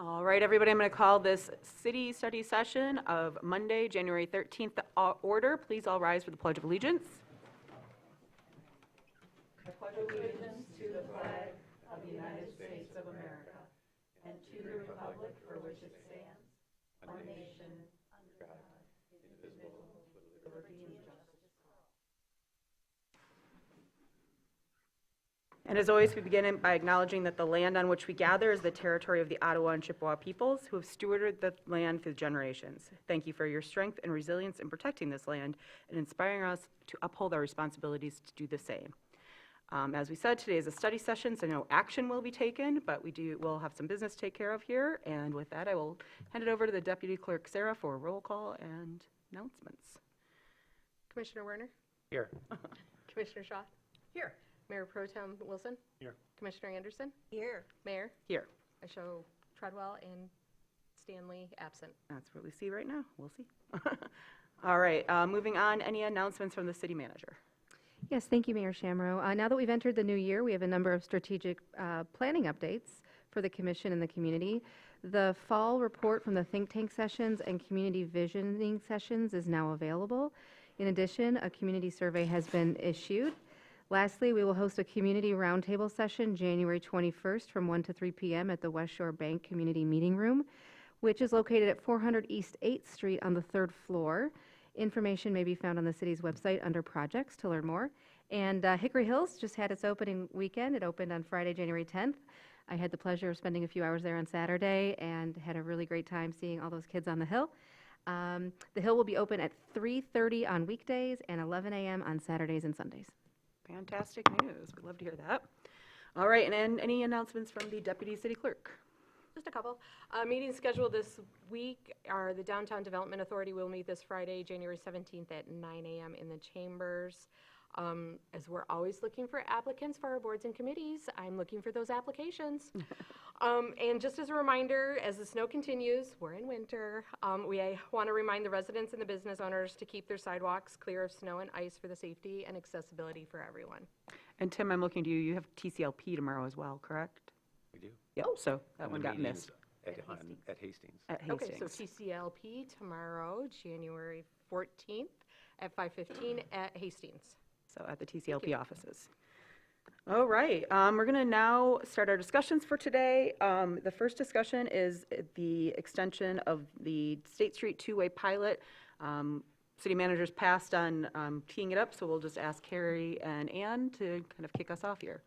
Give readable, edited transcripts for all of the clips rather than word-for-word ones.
All right, everybody, I'm going to call this city study session of Monday, January 13th order. Please all rise for the Pledge of Allegiance. I pledge allegiance to the flag of the United States of America and to the republic for which it stands, one nation, under God, indivisible, with liberty and justice for all. And as always, we begin by acknowledging that the land on which we gather is the territory of the Ottawa and Chippewa peoples who have stewarded the land for generations. Thank you for your strength and resilience in protecting this land and inspiring us to uphold our responsibilities to do the same. As we said, today is a study session, so no action will be taken, but we'll have some business to take care of here. And with that, I will hand it over to the Deputy Clerk, Sarah, for roll call and announcements. Commissioner Werner? Here. Commissioner Shaw? Here. Mayor Pro Tem Wilson? Here. Commissioner Anderson? Here. Mayor? Here. I show Treadwell and Stanley absent. That's what we see right now. We'll see. All right, moving on, any announcements from the city manager? Yes, thank you, Mayor Shamro. Now that we've entered the new year, we have a number of strategic planning updates for the commission and the community. The fall report from the think tank sessions and community visioning sessions is now available. In addition, a community survey has been issued. Lastly, we will host a community roundtable session January 21st from 1 to 3 p.m. at the West Shore Bank Community Meeting Room, which is located at 400 East 8th Street on the 3rd floor. Information may be found on the city's website under projects to learn more. And Hickory Hills just had its opening weekend. It opened on Friday, January 10th. I had the pleasure of spending a few hours there on Saturday and had a really great time seeing all those kids on the hill. The hill will be open at 3:30 on weekdays and 11 a.m. on Saturdays and Sundays. Fantastic news. We'd love to hear that. All right, and any announcements from the Deputy City Clerk? Just a couple. Meetings scheduled this week are the Downtown Development Authority will meet this Friday, January 17th at 9 a.m. in the chambers. As we're always looking for applicants for our boards and committees, I'm looking for those applications. And just as a reminder, as the snow continues, we're in winter, we want to remind the residents and the business owners to keep their sidewalks clear of snow and ice for the safety and accessibility for everyone. And Tim, I'm looking to you. You have TCLP tomorrow as well, correct? We do. Yep, so that one got missed. At Hastings. At Okay, Hastings. so TCLP tomorrow, January 14th at 5:15 at Hastings. So at the TCLP offices. All right, we're going to now start our discussions for today. The first discussion is the extension of the State Street two-way pilot. City managers passed on teeing it up, so we'll just ask Carrie and Ann to kind of kick us off here.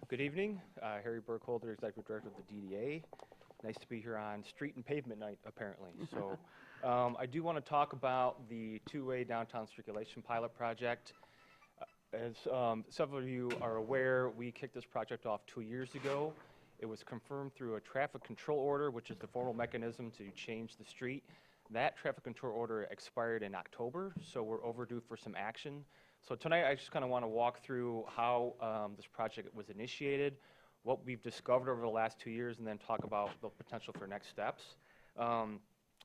Good evening, Harry Burkholder, Executive Director of the DDA. Nice to be here on Street and Pavement Night, apparently. So I do want to talk about the two-way downtown circulation pilot project. As several of you are aware, we kicked this project off 2 years ago. It was confirmed through a traffic control order, which is the formal mechanism to change the street. That traffic control order expired in October, so we're overdue for some action. So tonight I just kind of want to walk through how this project was initiated, what we've discovered over the last 2 years, and then talk about the potential for next steps.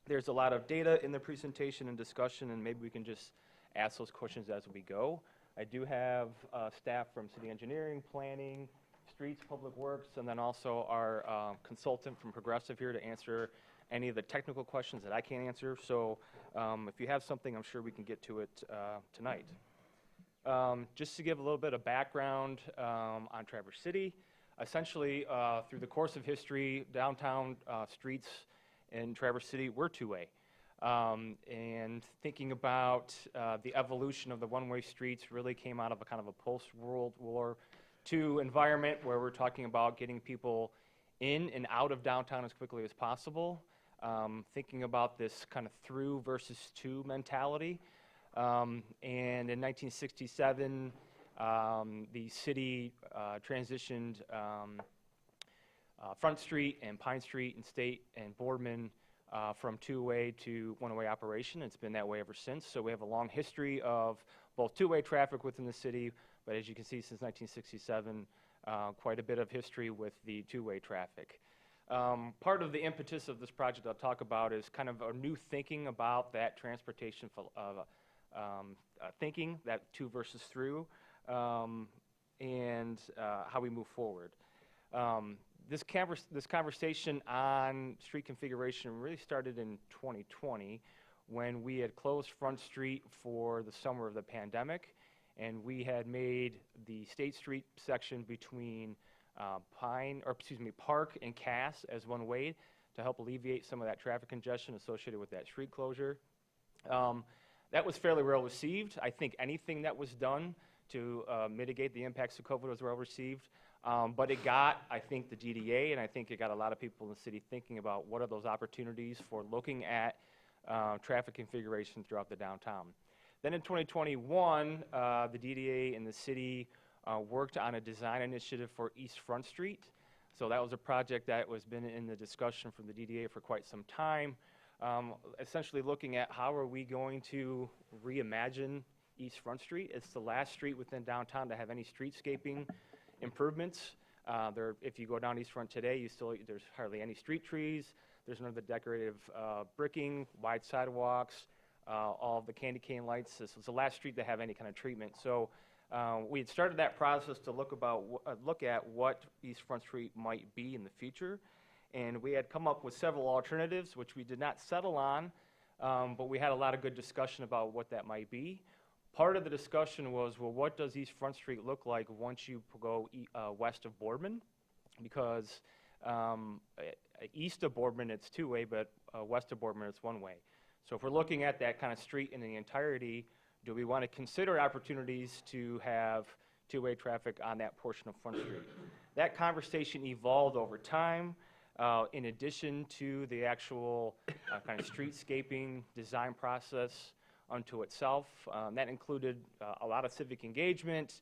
There's a lot of data in the presentation and discussion, and maybe we can just ask those questions as we go. I do have staff from City Engineering, Planning, Streets, Public Works, and then also our consultant from Progressive here to answer any of the technical questions that I can't answer. So if you have something, I'm sure we can get to it tonight. Just to give a little bit of background on Traverse City, essentially through the course of history, downtown streets in Traverse City were two-way. And thinking about the evolution of the one-way streets really came out of a kind of a post-World War II environment where we're talking about getting people in and out of downtown as quickly as possible, thinking about this kind of through versus to mentality. And in 1967, the city transitioned Front Street and Pine Street and State and Boardman from two-way to one-way operation. It's been that way ever since. So we have a long history of both two-way traffic within the city, but as you can see, since 1967, quite a bit of history with the two-way traffic. Part of the impetus of this project I'll talk about is kind of a new thinking about that transportation thinking, that to versus through. and how we move forward. This conversation on street configuration really started in 2020 when we had closed Front Street for the summer of the pandemic, and we had made the State Street section between Park and Cass as one way to help alleviate some of that traffic congestion associated with that street closure. That was fairly well received. I think anything that was done to mitigate the impacts of COVID was well received. But it got, I think, the DDA, and I think it got a lot of people in the city thinking about what are those opportunities for looking at traffic configuration throughout the downtown. Then in 2021, the DDA and the city worked on a design initiative for East Front Street. So that was a project that was been in the discussion from the DDA for quite some time, essentially looking at how are we going to reimagine East Front Street. It's the last street within downtown to have any streetscaping improvements. If you go down East Front today, there's hardly any street trees. There's none of the decorative bricking, wide sidewalks, all of the candy cane lights. This was the last street to have any kind of treatment. So we had started that process to look at what East Front Street might be in the future. And we had come up with several alternatives, which we did not settle on, but we had a lot of good discussion about what that might be. Part of the discussion was, well, what does East Front Street look like once you go west of Boardman? Because east of Boardman, it's two-way, but west of Boardman, it's one-way. So if we're looking at that kind of street in the entirety, do we want to consider opportunities to have two-way traffic on that portion of Front Street? That conversation evolved over time. In addition to the actual kind of streetscaping design process unto itself. That included a lot of civic engagement,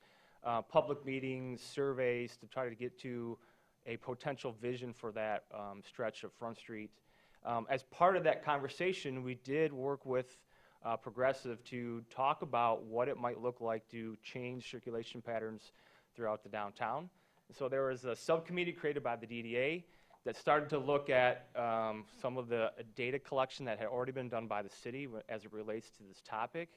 public meetings, surveys to try to get to a potential vision for that stretch of Front Street. As part of that conversation, we did work with Progressive to talk about what it might look like to change circulation patterns throughout the downtown. So there was a subcommittee created by the DDA that started to look at some of the data collection that had already been done by the city as it relates to this topic,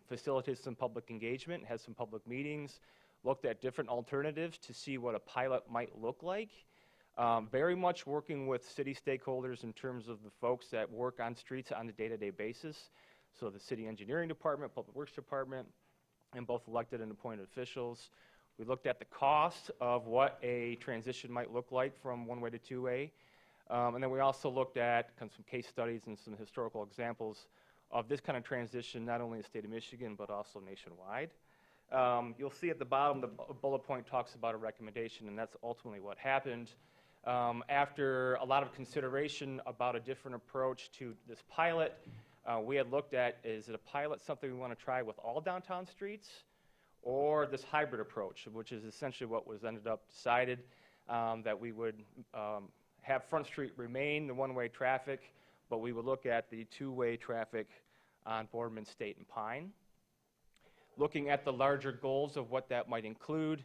facilitated some public engagement, had some public meetings, looked at different alternatives to see what a pilot might look like, very much working with city stakeholders in terms of the folks that work on streets on a day-to-day basis, so the city engineering department, public works department, and both elected and appointed officials. We looked at the cost of what a transition might look like from one-way to two-way. And then we also looked at some case studies and some historical examples of this kind of transition, not only in the state of Michigan, but also nationwide. You'll see at the bottom, the bullet point talks about a recommendation, and that's ultimately what happened. After a lot of consideration about a different approach to this pilot, we had looked at, is it a pilot something we want to try with all downtown streets? Or this hybrid approach, which is essentially what was ended up decided, that we would have Front Street remain the one-way traffic, but we would look at the two-way traffic on Boardman, State, and Pine. Looking at the larger goals of what that might include,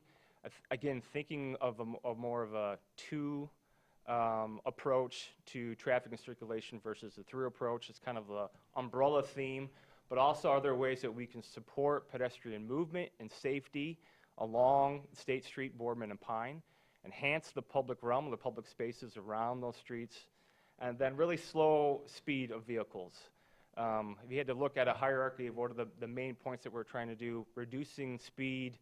again, thinking of more of a two approach to traffic and circulation versus a through approach. It's kind of the umbrella theme. But also are there ways that we can support pedestrian movement and safety along State Street, Boardman, and Pine, enhance the public realm, the public spaces around those streets, and then really slow speed of vehicles. If you had to look at a hierarchy of what are the main points that we're trying to do, reducing speed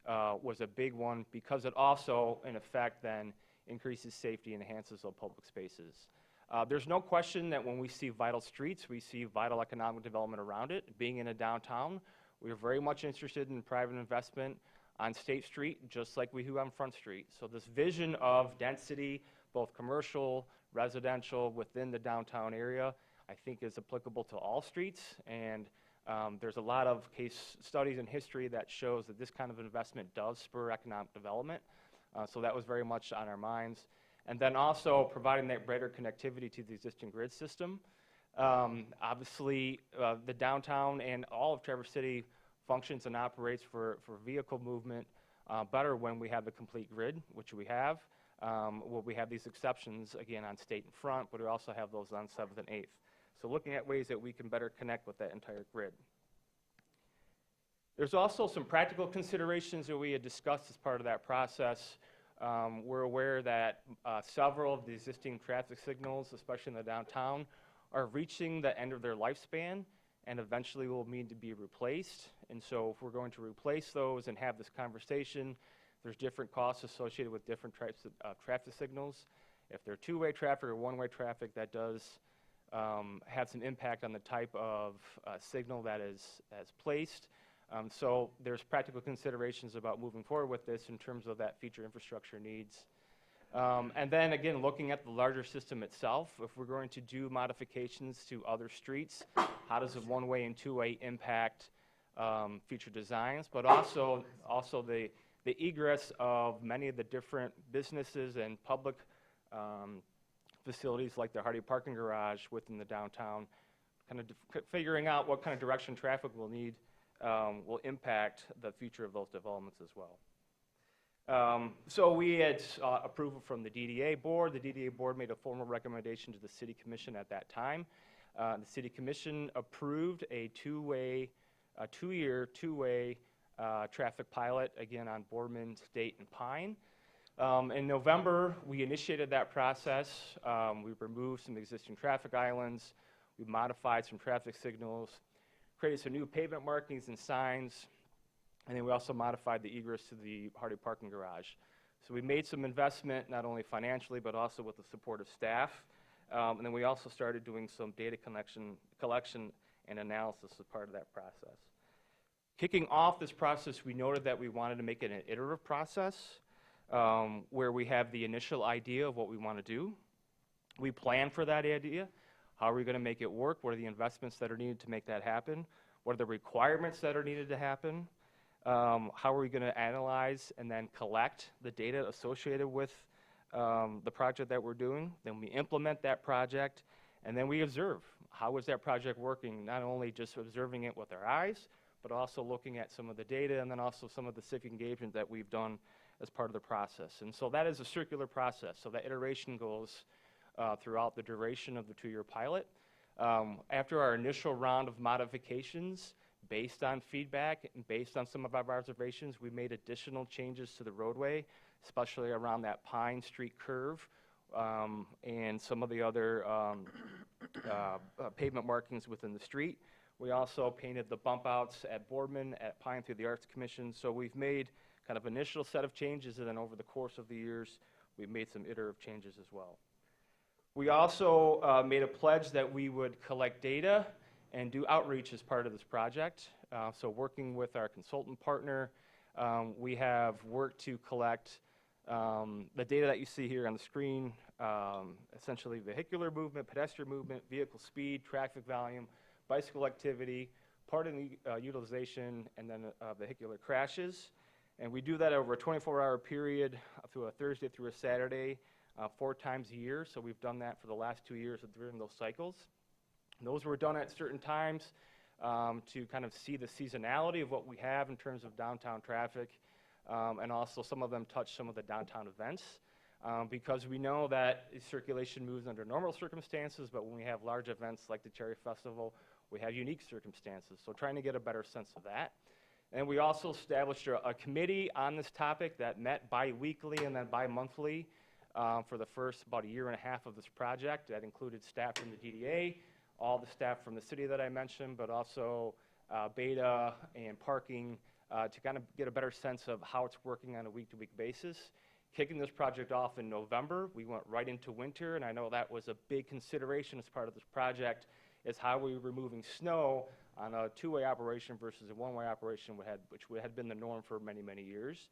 was a big one because it also, in effect, then increases safety and enhances those public spaces. There's no question that when we see vital streets, we see vital economic development around it. Being in a downtown, we are very much interested in private investment on State Street, just like we do on Front Street. So this vision of density, both commercial, residential, within the downtown area, I think is applicable to all streets. And there's a lot of case studies in history that shows that this kind of investment does spur economic development. So that was very much on our minds. And then also providing that greater connectivity to the existing grid system. Obviously, the downtown and all of Traverse City functions and operates for vehicle movement better when we have the complete grid, which we have. Well, we have these exceptions, again, on State and Front, but we also have those on 7th and 8th. So looking at ways that we can better connect with that entire grid. There's also some practical considerations that we had discussed as part of that process. We're aware that several of the existing traffic signals, especially in the downtown, are reaching the end of their lifespan and eventually will need to be replaced. And so if we're going to replace those and have this conversation, there's different costs associated with different types of traffic signals. If they're two-way traffic or one-way traffic, that does have some impact on the type of signal that is placed. So there's practical considerations about moving forward with this in terms of that feature infrastructure needs. And then again, looking at the larger system itself, if we're going to do modifications to other streets, how does a one-way and two-way impact future designs, but also the egress of many of the different businesses and public facilities like the Hardy Parking Garage within the downtown, kind of figuring out what kind of direction traffic will need will impact the future of those developments as well. So we had approval from the DDA board. The DDA board made a formal recommendation to the City Commission at that time. The City Commission approved a two-year, two-way traffic pilot, again on Boardman, State, and Pine. In November, we initiated that process. We removed some existing traffic islands. We modified some traffic signals, created some new pavement markings and signs, and then we also modified the egress to the Hardy Parking Garage. So we made some investment, not only financially, but also with the support of staff. And then we also started doing some data collection and analysis as part of that process. Kicking off this process, we noted that we wanted to make it an iterative process where we have the initial idea of what we want to do. We plan for that idea. How are we going to make it work? What are the investments that are needed to make that happen? What are the requirements that are needed to happen? How are we going to analyze and then collect the data associated with the project that we're doing? Then we implement that project, and then we observe. How is that project working? Not only just observing it with our eyes, but also looking at some of the data and then also some of the civic engagement that we've done as part of the process. And so that is a circular process. So that iteration goes throughout the duration of the two-year pilot. After our initial round of modifications, based on feedback and based on some of our observations, we made additional changes to the roadway, especially around that Pine Street curve and some of the other pavement markings within the street. We also painted the bump outs at Boardman, at Pine through the Arts Commission. So we've made kind of initial set of changes, and then over the course of the years, we've made some iterative changes as well. We also made a pledge that we would collect data and do outreach as part of this project. So working with our consultant partner, we have worked to collect the data that you see here on the screen, essentially vehicular movement, pedestrian movement, vehicle speed, traffic volume, bicycle activity, parking utilization, and then vehicular crashes. And we do that over a 24-hour period through a Thursday through a Saturday, 4 times a year. So we've done that for the last 2 years during those cycles. And those were done at certain times to kind of see the seasonality of what we have in terms of downtown traffic, and also some of them touch some of the downtown events, because we know that circulation moves under normal circumstances, but when we have large events like the Cherry Festival, we have unique circumstances. So trying to get a better sense of that. And we also established a committee on this topic that met bi-weekly and then bi-monthly for the first about 1.5 years of this project. That included staff from the DDA, all the staff from the city that I mentioned, but also Beta and parking to kind of get a better sense of how it's working on a week-to-week basis. Kicking this project off in November, we went right into winter, and I know that was a big consideration as part of this project, is how we were removing snow on a two-way operation versus a one-way operation, which had been the norm for many, many years.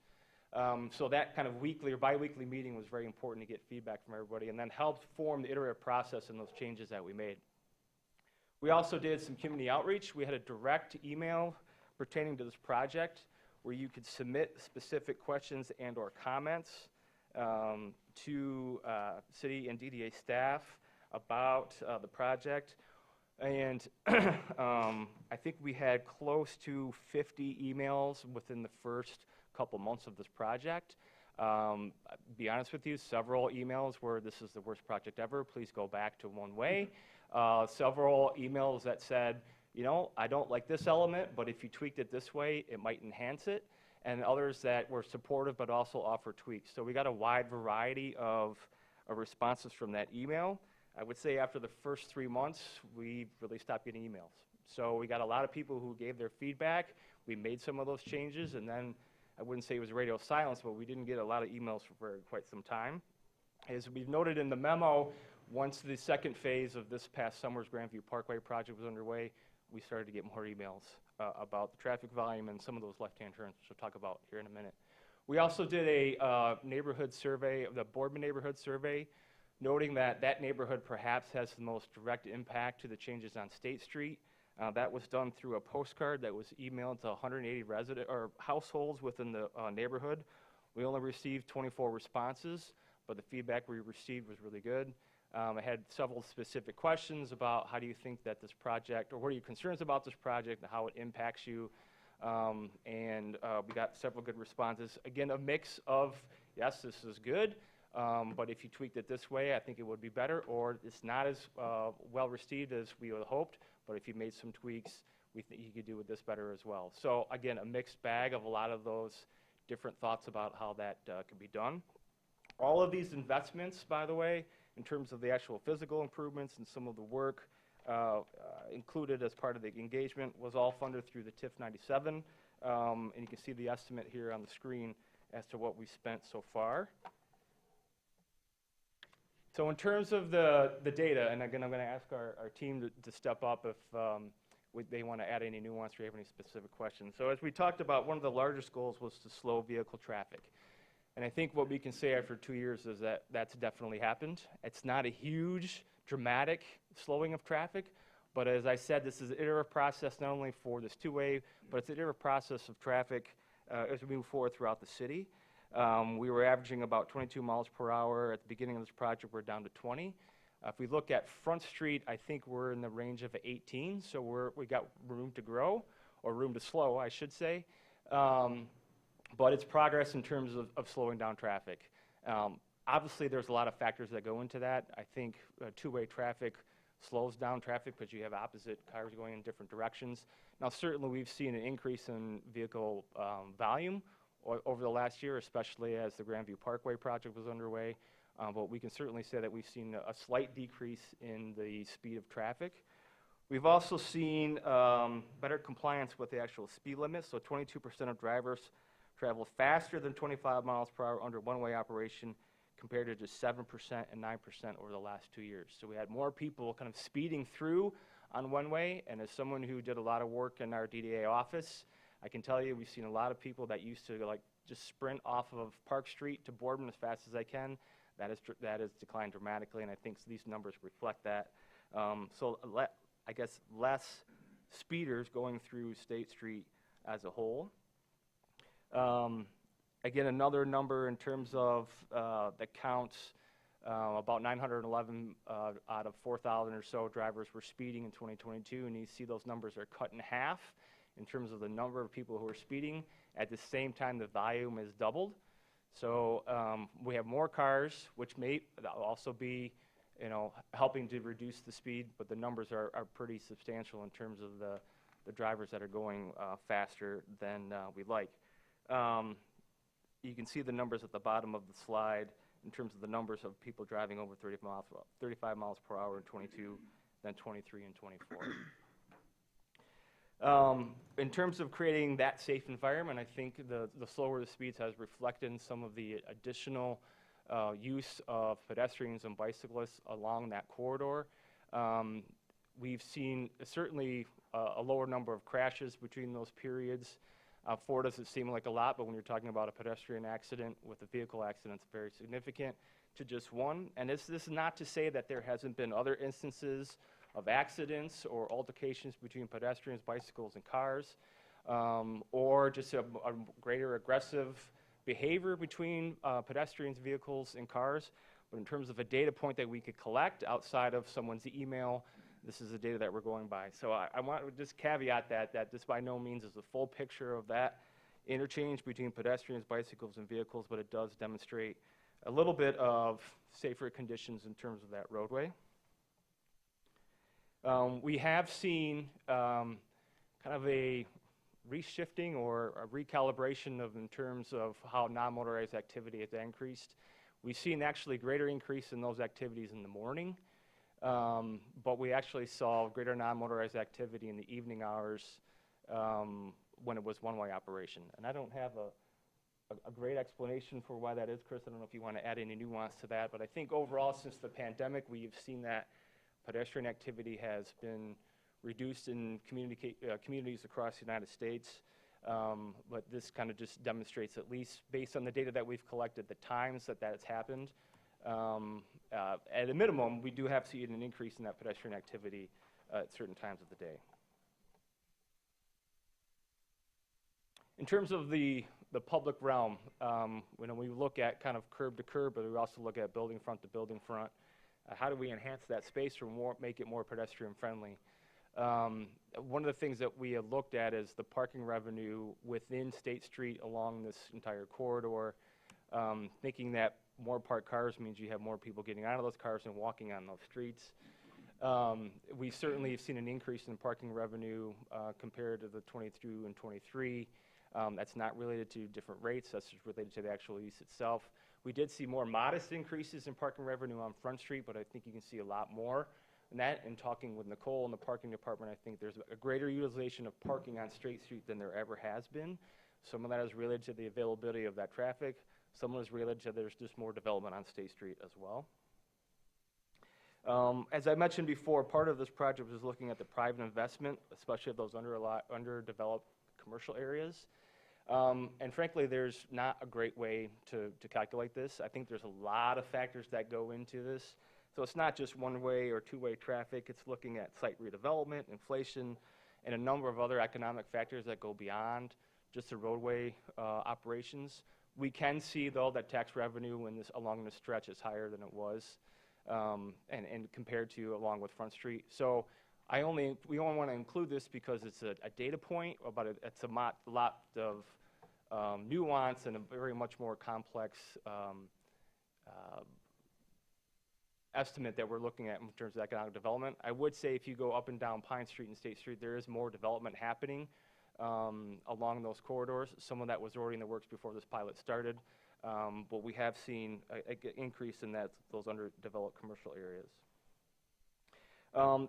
So that kind of weekly or bi-weekly meeting was very important to get feedback from everybody and then helped form the iterative process and those changes that we made. We also did some community outreach. We had a direct email pertaining to this project where you could submit specific questions and or comments to city and DDA staff about the project. And I think we had close to 50 emails within the first couple months of this project. Be honest with you, several emails where this is the worst project ever, please go back to one way. Several emails that said, you know, I don't like this element, but if you tweaked it this way, it might enhance it. And others that were supportive but also offer tweaks. So we got a wide variety of responses from that email. I would say after the first 3 months, we really stopped getting emails. So we got a lot of people who gave their feedback. We made some of those changes, and then I wouldn't say it was radio silence, but we didn't get a lot of emails for quite some time. As we've noted in the memo, once the second phase of this past summer's Grandview Parkway project was underway, we started to get more emails about the traffic volume and some of those left-hand turns, which we'll talk about here in a minute. We also did a neighborhood survey, the Boardman neighborhood survey, noting that that neighborhood perhaps has the most direct impact to the changes on State Street. That was done through a postcard that was emailed to 180 resident or households within the neighborhood. We only received 24 responses, but the feedback we received was really good. I had several specific questions about how do you think that this project, or what are your concerns about this project and how it impacts you, and we got several good responses. Again, a mix of, yes, this is good, but if you tweaked it this way, I think it would be better, or it's not as well received as we would have hoped, but if you made some tweaks, we think you could do with this better as well. So again, a mixed bag of a lot of those different thoughts about how that could be done. All of these investments, by the way, in terms of the actual physical improvements and some of the work included as part of the engagement, was all funded through the TIF 97. And you can see the estimate here on the screen as to what we spent so far. So in terms of the data, and again, I'm going to ask our team to step up if they want to add any nuance or have any specific questions. So as we talked about, one of the largest goals was to slow vehicle traffic. And I think what we can say after 2 years is that that's definitely happened. It's not a huge, dramatic slowing of traffic, but as I said, this is an iterative process not only for this two-way, but it's an iterative process of traffic as we move forward throughout the city. We were averaging about 22 miles per hour. At the beginning of this project, we're down to 20. If we look at Front Street, I think we're in the range of 18, so we got room to grow, or room to slow, I should say. But it's progress in terms of slowing down traffic. Obviously, there's a lot of factors that go into that. I think two-way traffic slows down traffic because you have opposite cars going in different directions. Now, certainly, we've seen an increase in vehicle volume over the last year, especially as the Grandview Parkway project was underway. But we can certainly say that we've seen a slight decrease in the speed of traffic. We've also seen better compliance with the actual speed limit. So 22% of drivers travel faster than 25 miles per hour under one-way operation, compared to just 7% and 9% over the last 2 years. So we had more people kind of speeding through on one-way, and as someone who did a lot of work in our DDA office, I can tell you we've seen a lot of people that used to like just sprint off of Park Street to Boardman as fast as they can. That has declined dramatically, and I think these numbers reflect that. I guess less speeders going through State Street as a whole. Again, another number in terms of the counts, about 911 out of 4,000 or so drivers were speeding in 2022, and you see those numbers are cut in half in terms of the number of people who are speeding. At the same time, the volume is doubled. So we have more cars, which may also be, helping to reduce the speed, but the numbers are pretty substantial in terms of the drivers that are going faster than we'd like. You can see the numbers at the bottom of the slide in terms of the numbers of people driving over 35 miles per hour in 22, then 23 and 24. In terms of creating that safe environment, I think the slower the speeds has reflected in some of the additional use of pedestrians and bicyclists along that corridor. We've seen certainly a lower number of crashes between those periods. 4 doesn't seem like a lot, but when you're talking about a pedestrian accident with a vehicle accident, it's very significant to just one. And this is not to say that there hasn't been other instances of accidents or altercations between pedestrians, bicycles, and cars, or just a greater aggressive behavior between pedestrians, vehicles, and cars. But in terms of a data point that we could collect outside of someone's email, this is the data that we're going by. So I want to just caveat that this by no means is a full picture of that interchange between pedestrians, bicycles, and vehicles, but it does demonstrate a little bit of safer conditions in terms of that roadway. We have seen kind of a reshifting or a recalibration in terms of how non-motorized activity has increased. We've seen actually greater increase in those activities in the morning, but we actually saw greater non-motorized activity in the evening hours when it was one-way operation. And I don't have a great explanation for why that is, Chris. I don't know if you want to add any nuance to that, but I think overall since the pandemic, we've seen that pedestrian activity has been reduced in communities across the United States. But this kind of just demonstrates, at least based on the data that we've collected, the times that has happened. At a minimum, we do have seen an increase in that pedestrian activity at certain times of the day. In terms of the public realm, when we look at kind of curb to curb, but we also look at building front to building front, how do we enhance that space or make it more pedestrian friendly? One of the things that we have looked at is the parking revenue within State Street along this entire corridor, thinking that more parked cars means you have more people getting out of those cars and walking on those streets. We certainly have seen an increase in parking revenue compared to the 22 and 23. That's not related to different rates, that's just related to the actual use itself. We did see more modest increases in parking revenue on Front Street, but I think you can see a lot more. And that, in talking with Nicole in the parking department, I think there's a greater utilization of parking on State Street than there ever has been. Some of that is related to the availability of that traffic. Some of it is related to there's just more development on State Street as well. As I mentioned before, part of this project was looking at the private investment, especially of those underdeveloped commercial areas. And frankly, there's not a great way to calculate this. I think there's a lot of factors that go into this. So it's not just one-way or two-way traffic. It's looking at site redevelopment, inflation, and a number of other economic factors that go beyond just the roadway operations. We can see, though, that tax revenue along this stretch is higher than it was, and compared to along with Front Street. So we only want to include this because it's a data point, but it's a lot of nuance and a very much more complex estimate that we're looking at in terms of economic development. I would say if you go up and down Pine Street and State Street, there is more development happening along those corridors. Some of that was already in the works before this pilot started, but we have seen an increase in those underdeveloped commercial areas.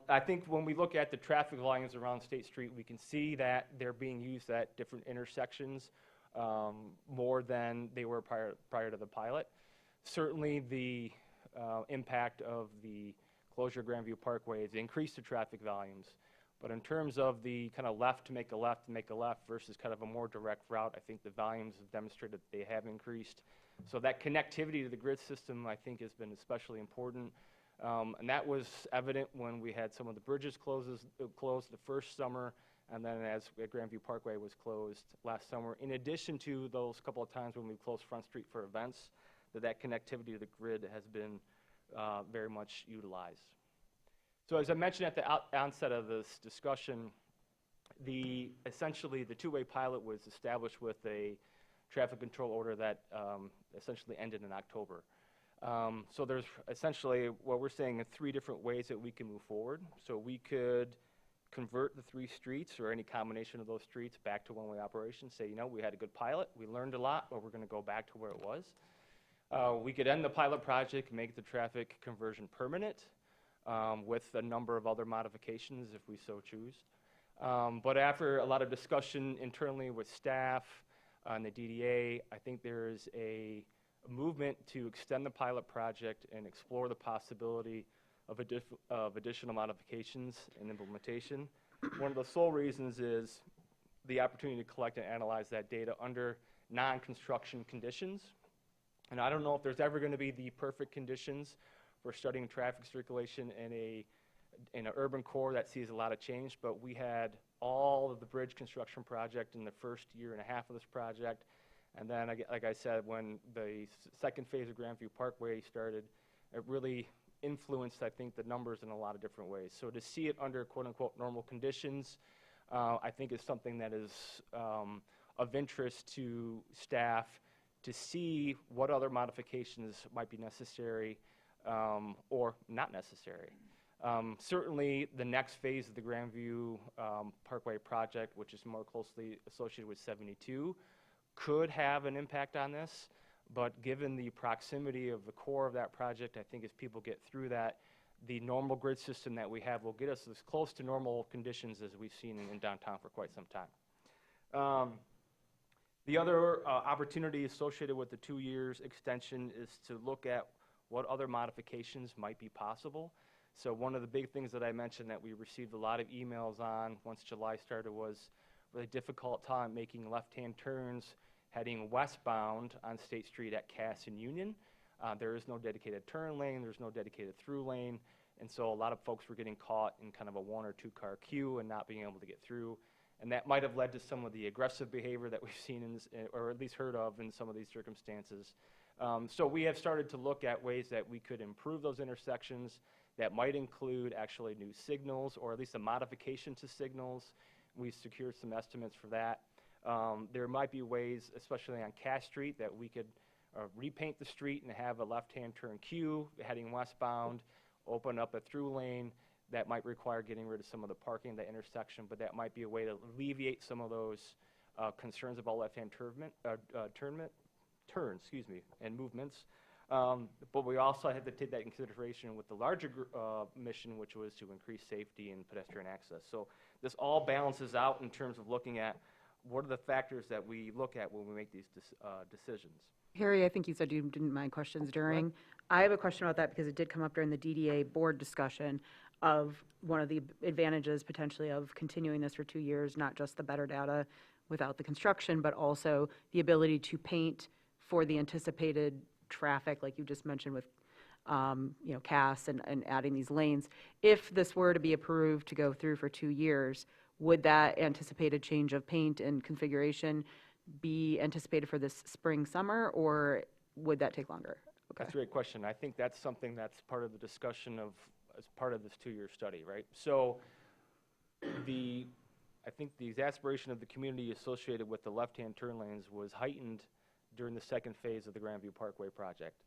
I think when we look at the traffic volumes around State Street, we can see that they're being used at different intersections more than they were prior to the pilot. Certainly the impact of the closure of Grandview Parkway has increased the traffic volumes. But in terms of the kind of left to make a left versus kind of a more direct route, I think the volumes have demonstrated that they have increased. So that connectivity to the grid system, I think, has been especially important. And that was evident when we had some of the bridges closed the first summer, and then as Grandview Parkway was closed last summer, in addition to those couple of times when we closed Front Street for events, that connectivity to the grid has been very much utilized. So as I mentioned at the onset of this discussion, essentially the two-way pilot was established with a traffic control order that essentially ended in October. So there's essentially what we're saying in 3 different ways that we can move forward. So we could convert the 3 streets or any combination of those streets back to one-way operation, say, we had a good pilot, we learned a lot, but we're going to go back to where it was. We could end the pilot project, make the traffic conversion permanent with a number of other modifications if we so choose. But after a lot of discussion internally with staff and the DDA, I think there is a movement to extend the pilot project and explore the possibility of additional modifications and implementation. One of the sole reasons is the opportunity to collect and analyze that data under non-construction conditions. And I don't know if there's ever going to be the perfect conditions for studying traffic circulation in an urban core that sees a lot of change, but we had all of the bridge construction project in the first year and a half of this project. And then, like I said, when the second phase of Grandview Parkway started, it really influenced, I think, the numbers in a lot of different ways. So to see it under quote-unquote normal conditions, I think is something that is of interest to staff to see what other modifications might be necessary or not necessary. Certainly, the next phase of the Grandview Parkway project, which is more closely associated with 72, could have an impact on this, but given the proximity of the core of that project, I think as people get through that, the normal grid system that we have will get us as close to normal conditions as we've seen in downtown for quite some time. The other opportunity associated with the 2 years extension is to look at what other modifications might be possible. So one of the big things that I mentioned that we received a lot of emails on once July started was really difficult time making left-hand turns heading westbound on State Street at Cass and Union. There is no dedicated turn lane, there's no dedicated through lane, and so a lot of folks were getting caught in kind of a 1 or 2 car queue and not being able to get through. And that might have led to some of the aggressive behavior that we've seen, or at least heard of in some of these circumstances. So we have started to look at ways that we could improve those intersections that might include actually new signals, or at least a modification to signals. We've secured some estimates for that. There might be ways, especially on Cass Street, that we could repaint the street and have a left-hand turn queue heading westbound, open up a through lane. That might require getting rid of some of the parking at the intersection, but that might be a way to alleviate some of those concerns about left-hand turns, and movements. But we also had to take that in consideration with the larger mission, which was to increase safety and pedestrian access. So this all balances out in terms of looking at what are the factors that we look at when we make these decisions. Harry, I think you said you didn't mind questions during. I have a question about that because it did come up during the DDA board discussion of one of the advantages potentially of continuing this for 2 years, not just the better data without the construction, but also the ability to paint for the anticipated traffic, like you just mentioned with Cass and adding these lanes. If this were to be approved to go through for 2 years, would that anticipated change of paint and configuration be anticipated for this spring, summer, or would that take longer? Okay. That's a great question. I think that's something that's part of the discussion as part of this 2-year study, right? So I think the exasperation of the community associated with the left-hand turn lanes was heightened during the second phase of the Grandview Parkway project.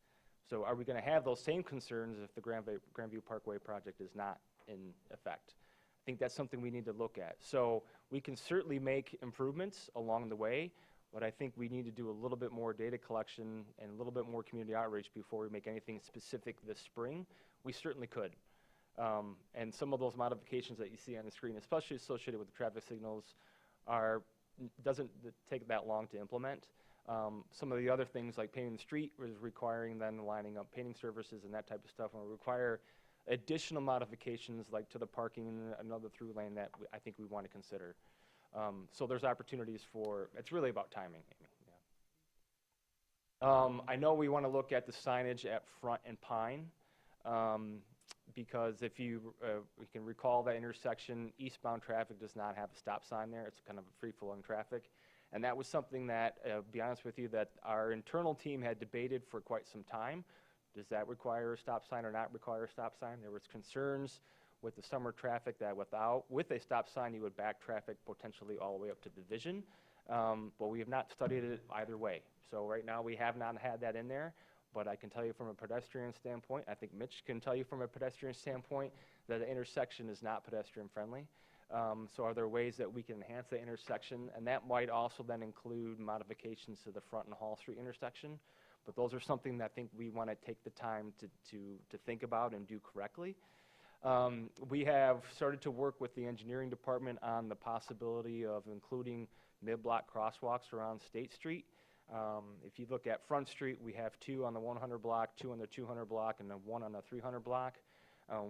So are we going to have those same concerns if the Grandview Parkway project is not in effect? I think that's something we need to look at. So we can certainly make improvements along the way, but I think we need to do a little bit more data collection and a little bit more community outreach before we make anything specific this spring. We certainly could. And some of those modifications that you see on the screen, especially associated with the traffic signals, doesn't take that long to implement. Some of the other things like painting the street was requiring then lining up painting services and that type of stuff, and will require additional modifications like to the parking and another through lane that I think we want to consider. So there's opportunities it's really about timing, Amy. Yeah. I know we want to look at the signage at Front and Pine, because if we can recall that intersection, eastbound traffic does not have a stop sign there. It's kind of a free-flowing traffic. And that was something that, to be honest with you, that our internal team had debated for quite some time. Does that require a stop sign or not require a stop sign? There was concerns with the summer traffic that with a stop sign, you would back traffic potentially all the way up to Division. But we have not studied it either way. So right now, we have not had that in there. But I can tell you from a pedestrian standpoint, I think Mitch can tell you from a pedestrian standpoint, that the intersection is not pedestrian friendly. So are there ways that we can enhance the intersection? And that might also then include modifications to the Front and Hall Street intersection. But those are something that I think we want to take the time to think about and do correctly. We have started to work with the engineering department on the possibility of including mid-block crosswalks around State Street. If you look at Front Street, we have 2 on the 100 block, 2 on the 200 block, and then 1 on the 300 block.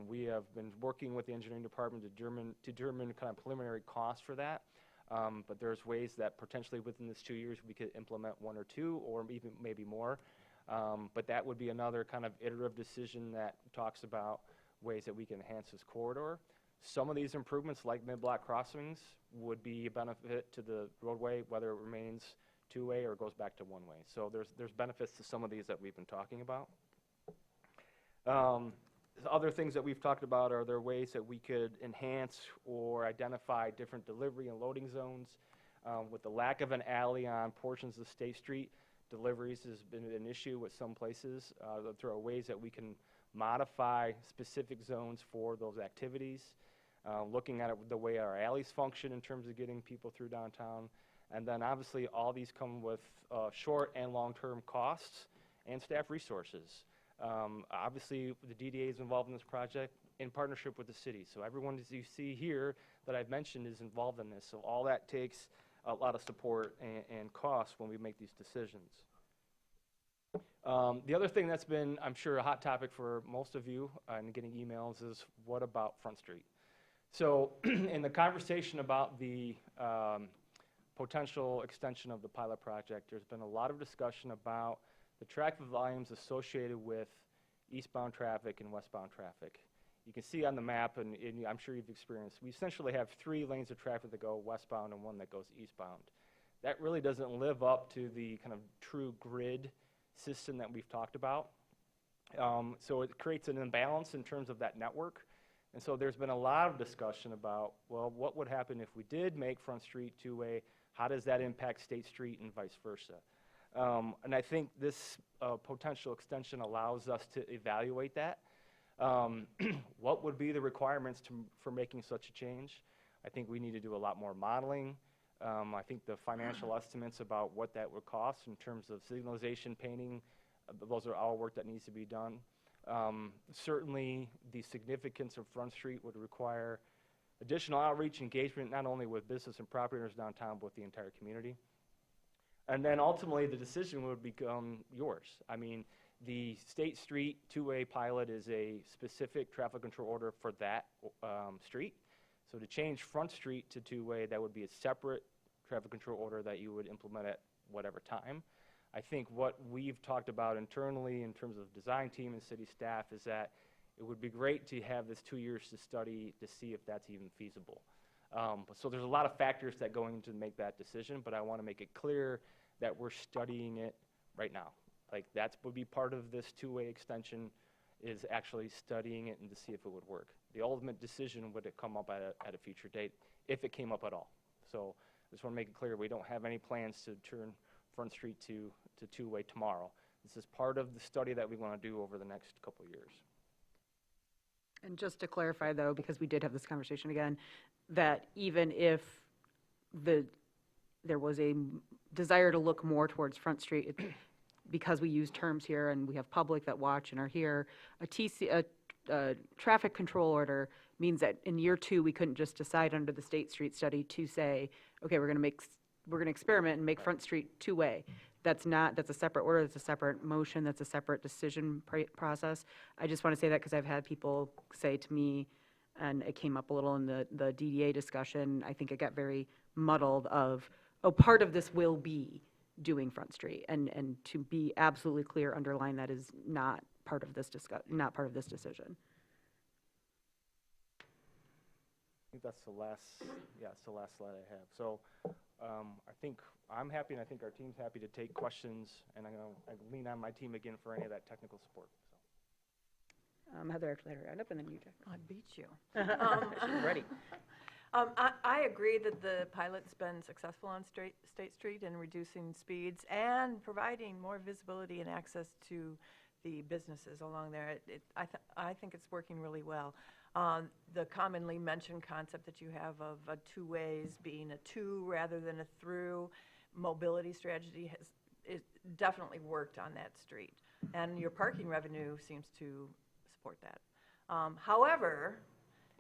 We have been working with the engineering department to determine kind of preliminary costs for that. But there's ways that potentially within this 2 years we could implement 1 or 2 or even maybe more. But that would be another kind of iterative decision that talks about ways that we can enhance this corridor. Some of these improvements, like mid-block crossings, would be a benefit to the roadway, whether it remains 2-way or goes back to 1-way. So there's benefits to some of these that we've been talking about. Other things that we've talked about are there ways that we could enhance or identify different delivery and loading zones. With the lack of an alley on portions of State Street, deliveries has been an issue with some places. There are ways that we can modify specific zones for those activities, looking at it the way our alleys function in terms of getting people through downtown. And then obviously all these come with short and long-term costs and staff resources. Obviously the DDA is involved in this project in partnership with the city. So everyone that you see here that I've mentioned is involved in this. So all that takes a lot of support and cost when we make these decisions. The other thing that's been, I'm sure, a hot topic for most of you and getting emails is what about Front Street? So in the conversation about the potential extension of the pilot project, there's been a lot of discussion about the traffic volumes associated with eastbound traffic and westbound traffic. You can see on the map, and I'm sure you've experienced, we essentially have 3 lanes of traffic that go westbound and 1 that goes eastbound. That really doesn't live up to the kind of true grid system that we've talked about. So it creates an imbalance in terms of that network. And so there's been a lot of discussion about, well, what would happen if we did make Front Street two-way? How does that impact State Street and vice versa? And I think this potential extension allows us to evaluate that. What would be the requirements for making such a change? I think we need to do a lot more modeling. I think the financial estimates about what that would cost in terms of signalization, painting, those are all work that needs to be done. Certainly, the significance of Front Street would require additional outreach engagement, not only with business and property owners downtown, but with the entire community. And then ultimately, the decision would become yours. I mean, the State Street two-way pilot is a specific traffic control order for that street. So to change Front Street to two-way, that would be a separate traffic control order that you would implement at whatever time. I think what we've talked about internally in terms of design team and city staff is that it would be great to have this 2 years to study to see if that's even feasible. So there's a lot of factors that go into make that decision, but I want to make it clear that we're studying it right now. Like that would be part of this two-way extension, is actually studying it and to see if it would work. The ultimate decision would it come up at a future date, if it came up at all. So I just want to make it clear we don't have any plans to turn Front Street to two-way tomorrow. This is part of the study that we want to do over the next couple of years. And just to clarify, though, because we did have this conversation again, that even if there was a desire to look more towards Front Street, because we use terms here and we have public that watch and are here, a traffic control order means that in year 2 we couldn't just decide under the State Street study to say, okay, we're going to experiment and make Front Street two-way. That's a separate order, that's a separate motion, that's a separate decision process. I just want to say that because I've had people say to me, and it came up a little in the DDA discussion, I think it got very muddled of, oh, part of this will be doing Front Street, and to be absolutely clear, underline that is not part of this not part of this decision. I think that's the last, it's the last slide I have. So I think I'm happy, and I think our team's happy to take questions, and I lean on my team again for any of that technical support. So. Heather actually had her hand up, and then you, Jack. I beat you. She's ready. I agree that the pilot's been successful on State Street in reducing speeds and providing more visibility and access to the businesses along there. I think it's working really well. The commonly mentioned concept that you have of two ways being a to rather than a through mobility strategy it definitely worked on that street, and your parking revenue seems to support that. However,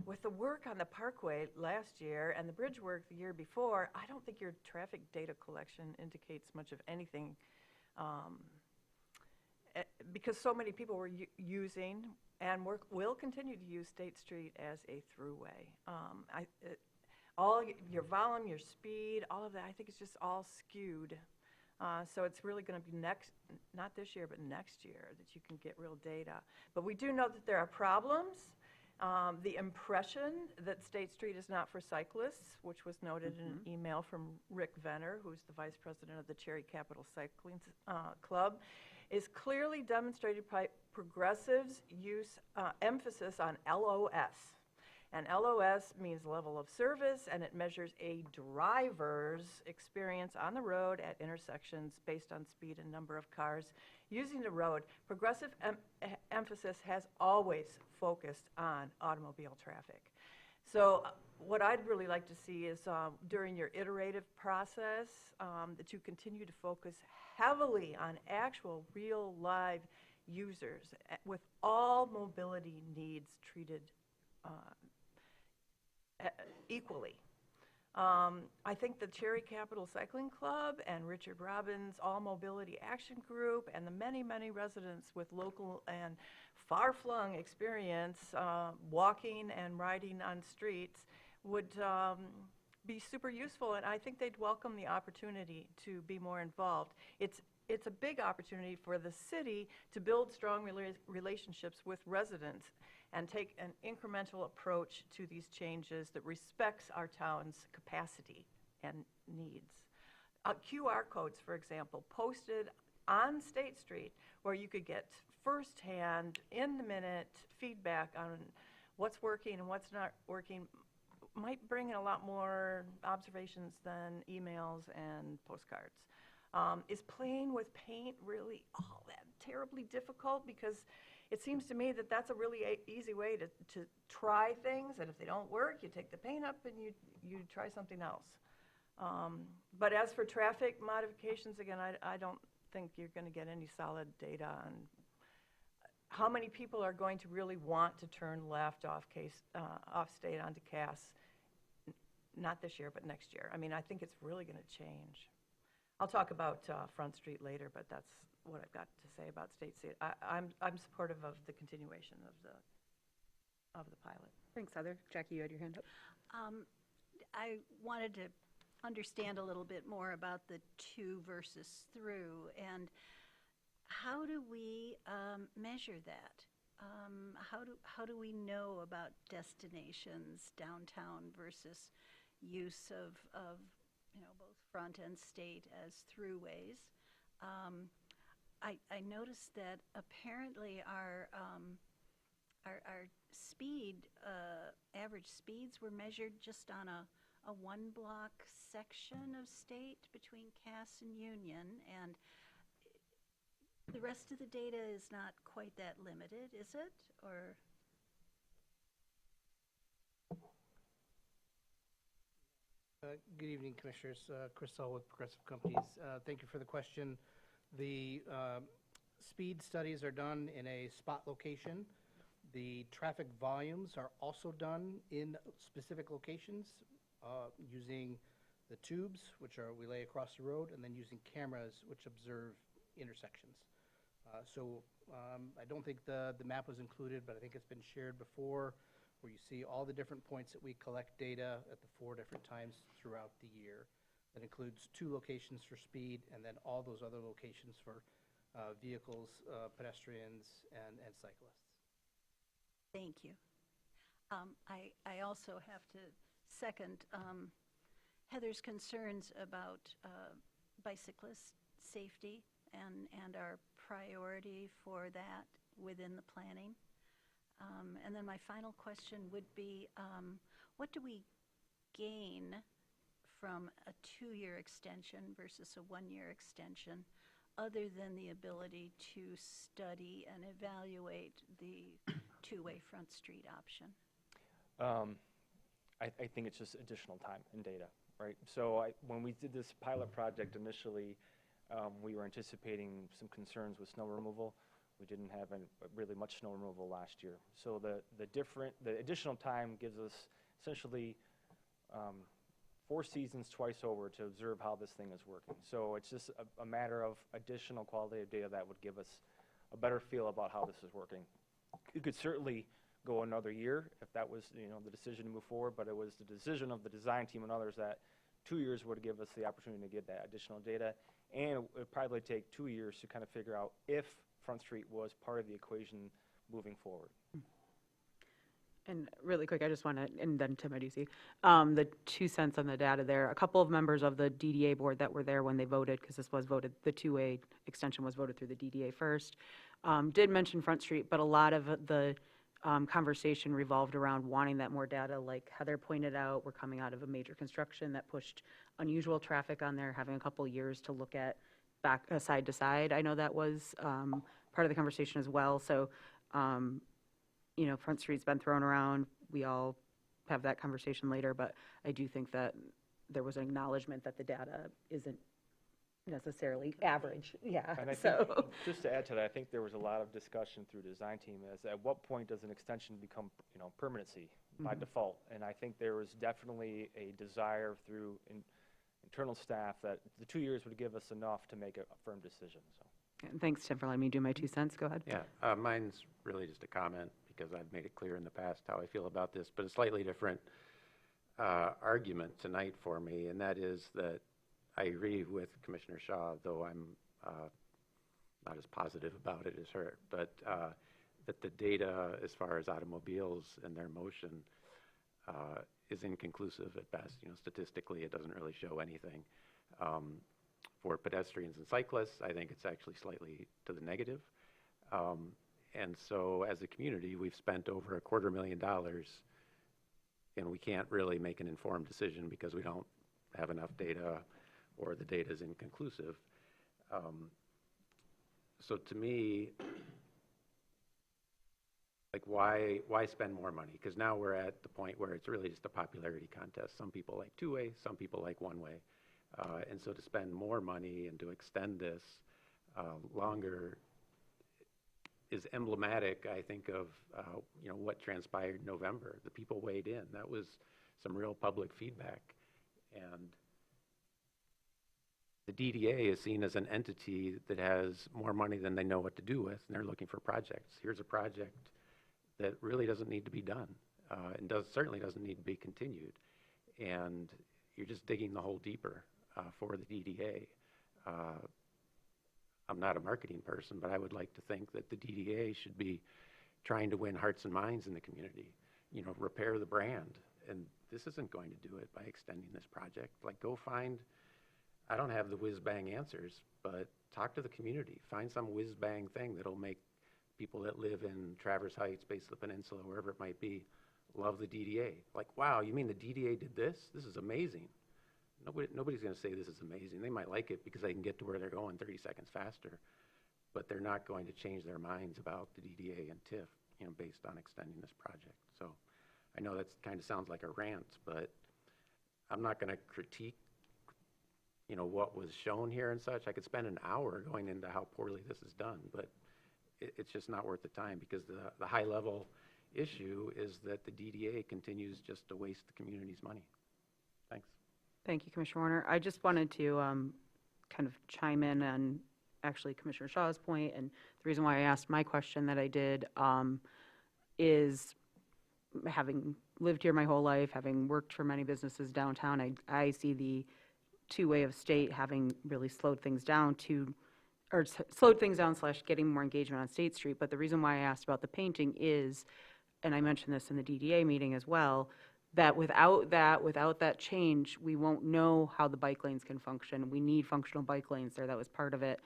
with the work on the Parkway last year and the bridge work the year before, I don't think your traffic data collection indicates much of anything, because so many people were using and will continue to use State Street as a throughway. All your volume, your speed, all of that, I think it's just all skewed. So it's really going to be not this year, but next year that you can get real data. But we do know that there are problems. The impression that State Street is not for cyclists, which was noted in an email from Rick Venner, who's the vice president of the Cherry Capital Cycling Club, is clearly demonstrated by progressives' emphasis on LOS. And LOS means level of service, and it measures a driver's experience on the road at intersections based on speed and number of cars using the road. Progressive emphasis has always focused on automobile traffic. So what I'd really like to see is during your iterative process that you continue to focus heavily on actual real live users with all mobility needs treated equally. I think the Cherry Capital Cycling Club and Richard Robbins All Mobility Action Group and the many, many residents with local and far-flung experience walking and riding on streets would be super useful, and I think they'd welcome the opportunity to be more involved. It's a big opportunity for the city to build strong relationships with residents and take an incremental approach to these changes that respects our town's capacity and needs. QR codes, for example, posted on State Street where you could get firsthand, in-the-minute feedback on what's working and what's not working might bring in a lot more observations than emails and postcards. Is playing with paint really all that terribly difficult? Because it seems to me that that's a really easy way to try things, and if they don't work, you take the paint up and you try something else. But as for traffic modifications, again, I don't think you're going to get any solid data on how many people are going to really want to turn left off State onto Cass, not this year, but next year. I mean, I think it's really going to change. I'll talk about Front Street later, but that's what I've got to say about State Street. I'm supportive of the continuation of the pilot. Thanks, Heather. Jackie, you had your hand up. I wanted to understand a little bit more about the to versus through, and how do we measure that? How do we know about destinations downtown versus use of both Front and State as throughways? I noticed that apparently our speed, average speeds were measured just on a one-block section of State between Cass and Union, and the rest of the data is not quite that limited, is it? Or Good evening, Commissioners. Chris Saul with Progressive Companies. Thank you for the question. The speed studies are done in a spot location. The traffic volumes are also done in specific locations using the tubes, which we lay across the road, and then using cameras, which observe intersections. I don't think the map was included, but I think it's been shared before, where you see all the different points that we collect data at the 4 different times throughout the year. That includes 2 locations for speed, and then all those other locations for vehicles, pedestrians, and cyclists. thank you. I also have to second Heather's concerns about bicyclist safety and our priority for that within the planning. And then my final question would be, what do we gain from a 2-year extension versus a 1-year extension, other than the ability to study and evaluate the two-way Front Street option? I think it's just additional time and data, right? So when we did this pilot project initially, we were anticipating some concerns with snow removal. We didn't have really much snow removal last year. So the additional time gives us essentially 4 seasons twice over to observe how this thing is working. So it's just a matter of additional qualitative data that would give us a better feel about how this is working. It could certainly go another year if that was the decision to move forward, but it was the decision of the design team and others that 2 years would give us the opportunity to get that additional data, and it would probably take 2 years to kind of figure out if Front Street was part of the equation moving forward. And really quick, I just want to, and then Tim, I do see, the 2 cents on the data there. A couple of members of the DDA board that were there when they voted, because this was voted, the 2A extension was voted through the DDA first, did mention Front Street, but a lot of the conversation revolved around wanting that more data. Like Heather pointed out, we're coming out of a major construction that pushed unusual traffic on there, having a couple years to look at back side to side. I know that was part of the conversation as well. So, Front Street's been thrown around. We all have that conversation later, but I do think that there was an acknowledgement that the data isn't necessarily average. Yeah. And I So. think, just to add to that, I think there was a lot of discussion through the design team as at what point does an extension become, permanency by default? And I think there was definitely a desire through internal staff that the 2 years would give us enough to make a firm decision, so. And thanks, Tim, for letting me do my 2 cents. Go ahead. Yeah, mine's really just a comment because I've made it clear in the past how I feel about this, but a slightly different argument tonight for me, and that is that I agree with Commissioner Shaw, though I'm not as positive about it as her, but that the data as far as automobiles and their motion is inconclusive at best. Statistically, it doesn't really show anything. For pedestrians and cyclists, I think it's actually slightly to the negative. And so as a community, we've spent over $250,000, and we can't really make an informed decision because we don't have enough data or the data is inconclusive. So to me, like why spend more money? Because now we're at the point where it's really just a popularity contest. Some people like two-way, some people like one-way. And so to spend more money and to extend this longer is emblematic, I think, of what transpired in November. The people weighed in. That was some real public feedback. And the DDA is seen as an entity that has more money than they know what to do with, and they're looking for projects. Here's a project that really doesn't need to be done and certainly doesn't need to be continued. And you're just digging the hole deeper for the DDA. I'm not a marketing person, but I would like to think that the DDA should be trying to win hearts and minds in the community, repair the brand. And this isn't going to do it by extending this project. Like, go find, I don't have the whiz-bang answers, but talk to the community. Find some whiz-bang thing that'll make people that live in Traverse Heights, base of the peninsula, wherever it might be, love the DDA. Like, wow, you mean the DDA did this? This is amazing. Nobody's going to say this is amazing. They might like it because they can get to where they're going 30 seconds faster, but they're not going to change their minds about the DDA and TIF, based on extending this project. So I know that kind of sounds like a rant, but I'm not going to critique, what was shown here and such. I could spend an hour going into how poorly this is done, but it's just not worth the time because the high-level issue is that the DDA continues just to waste the community's money. Thanks. Thank you, Commissioner Warner. I just wanted to kind of chime in on actually Commissioner Shaw's point, and the reason why I asked my question that I did is having lived here my whole life, having worked for many businesses downtown, I see the two-way of state having really slowed things down / getting more engagement on State Street. But the reason why I asked about the painting is, and I mentioned this in the DDA meeting as well, that without that change, we won't know how the bike lanes can function. We need functional bike lanes there. That was part of it.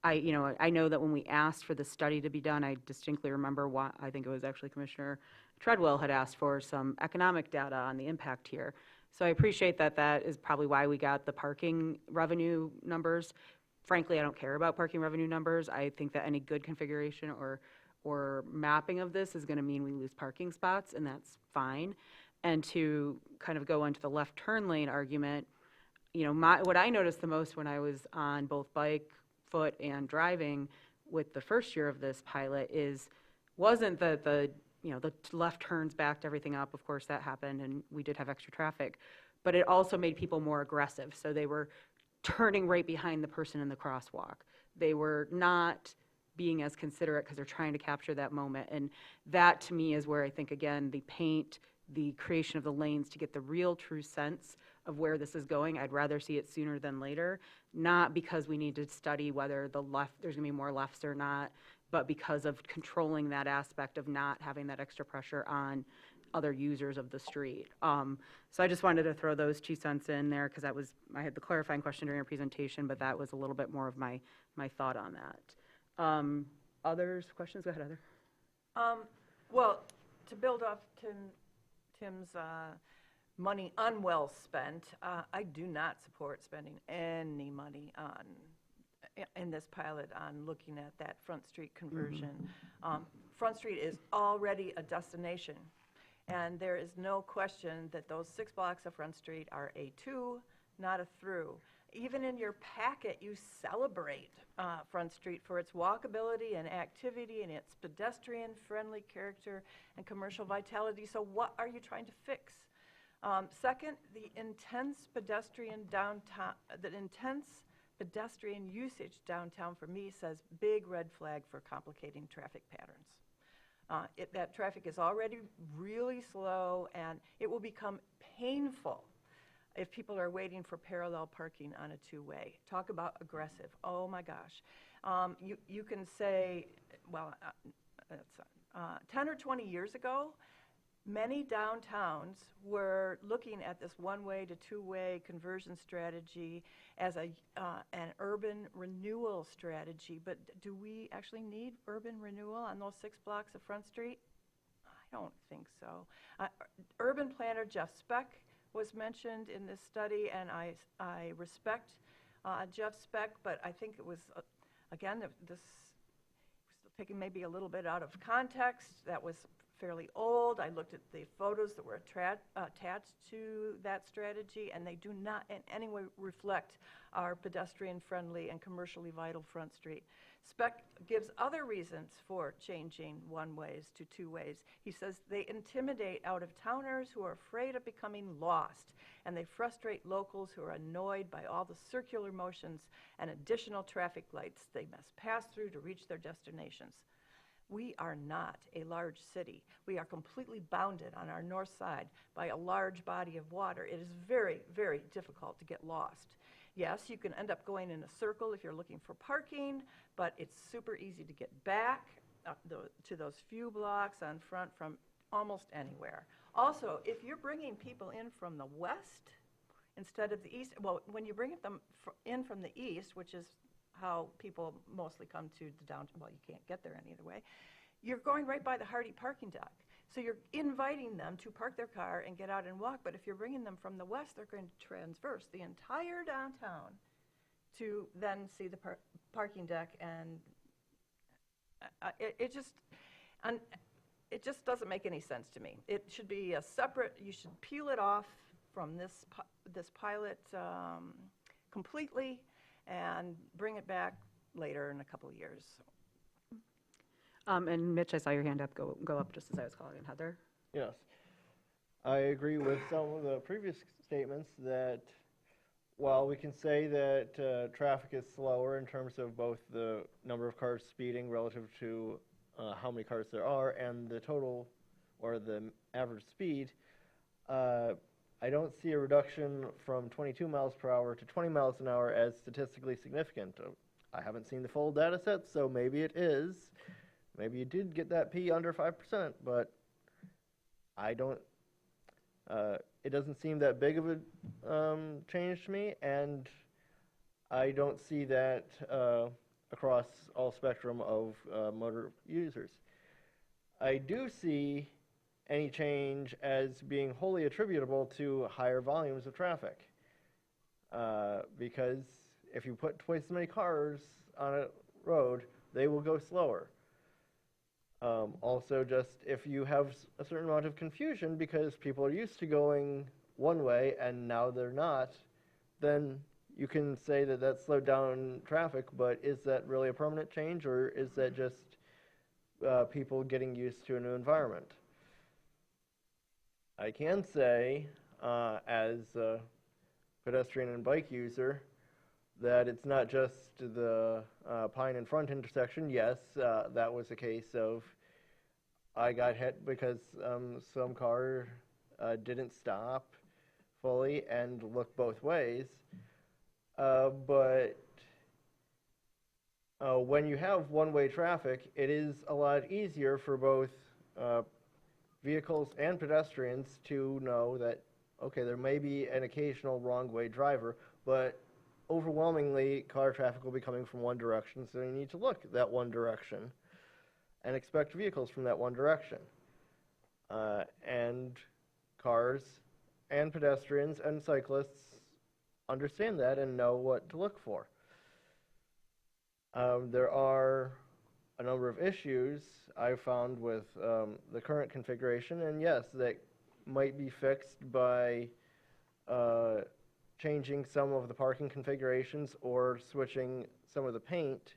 I know that when we asked for the study to be done, I distinctly remember why, I think it was actually Commissioner Treadwell had asked for some economic data on the impact here. So I appreciate that is probably why we got the parking revenue numbers. Frankly, I don't care about parking revenue numbers. I think that any good configuration or mapping of this is going to mean we lose parking spots, and that's fine. And to kind of go into the left turn lane argument, what I noticed the most when I was on both bike, foot, and driving with the first year of this pilot wasn't the left turns backed everything up. Of course, that happened, and we did have extra traffic. But it also made people more aggressive. So they were turning right behind the person in the crosswalk. They were not being as considerate because they're trying to capture that moment. And that, to me, is where I think, again, the paint, the creation of the lanes to get the real true sense of where this is going. I'd rather see it sooner than later, not because we need to study whether there's going to be more lefts or not, but because of controlling that aspect of not having that extra pressure on other users of the street. So I just wanted to throw those 2 cents in there because I had the clarifying question during your presentation, but that was a little bit more of my thought on that. Others, questions? Go ahead, Heather. Well, To build off Tim's money unwell spent, I do not support spending any money in this pilot on looking at that Front Street conversion. Front Street is already a destination, and there is no question that those 6 blocks of Front Street are a to, not a through. Even in your packet, you celebrate Front Street for its walkability and activity and its pedestrian-friendly character and commercial vitality. So what are you trying to fix? Second, the intense pedestrian usage downtown for me says big red flag for complicating traffic patterns. That traffic is already really slow, and it will become painful if people are waiting for parallel parking on a two-way. Talk about aggressive. Oh my gosh. You can say, well, 10 or 20 years ago, many downtowns were looking at this one-way to two-way conversion strategy as an urban renewal strategy. But do we actually need urban renewal on those 6 blocks of Front Street? I don't think so. Urban planner Jeff Speck was mentioned in this study, and I respect Jeff Speck, but I think it was, again, this was taken maybe a little bit out of context. That was fairly old. I looked at the photos that were attached to that strategy, and they do not in any way reflect our pedestrian-friendly and commercially vital Front Street. Speck gives other reasons for changing one-ways to two-ways. He says they intimidate out-of-towners who are afraid of becoming lost, and they frustrate locals who are annoyed by all the circular motions and additional traffic lights they must pass through to reach their destinations. We are not a large city. We are completely bounded on our north side by a large body of water. It is very, very difficult to get lost. Yes, you can end up going in a circle if you're looking for parking, but it's super easy to get back to those few blocks on Front from almost anywhere. Also, if you're bringing people in from the west instead of the east, well, when you bring them in from the east, which is how people mostly come to the downtown, well, you can't get there any other way, you're going right by the Hardy parking dock. So you're inviting them to park their car and get out and walk, but if you're bringing them from the west, they're going to transverse the entire downtown to then see the parking deck, and it just doesn't make any sense to me. It should be a separate, you should peel it off from this pilot completely and bring it back later in a couple of years. And Mitch, I saw your hand up. Go up just as I was calling it. Heather? Yes. I agree with some of the previous statements that while we can say that traffic is slower in terms of both the number of cars speeding relative to how many cars there are and the total or the average speed, I don't see a reduction from 22 miles per hour to 20 miles an hour as statistically significant. I haven't seen the full data set, so maybe it is. Maybe you did get that P under 5%, but I don't, it doesn't seem that big of a change to me, and I don't see that across all spectrum of motor users. I do see any change as being wholly attributable to higher volumes of traffic, because if you put twice as many cars on a road, they will go slower. Also, just if you have a certain amount of confusion because people are used to going one way and now they're not, then you can say that that slowed down traffic, but is that really a permanent change, or is that just people getting used to a new environment? I can say, as a pedestrian and bike user, that it's not just the Pine and Front intersection. Yes, that was a case of I got hit because some car didn't stop fully and look both ways. But when you have one-way traffic, it is a lot easier for both vehicles and pedestrians to know that, okay, there may be an occasional wrong-way driver, but overwhelmingly, car traffic will be coming from one direction, so you need to look that one direction and expect vehicles from that one direction. And cars and pedestrians and cyclists understand that and know what to look for. There are a number of issues I've found with the current configuration, and yes, that might be fixed by changing some of the parking configurations or switching some of the paint,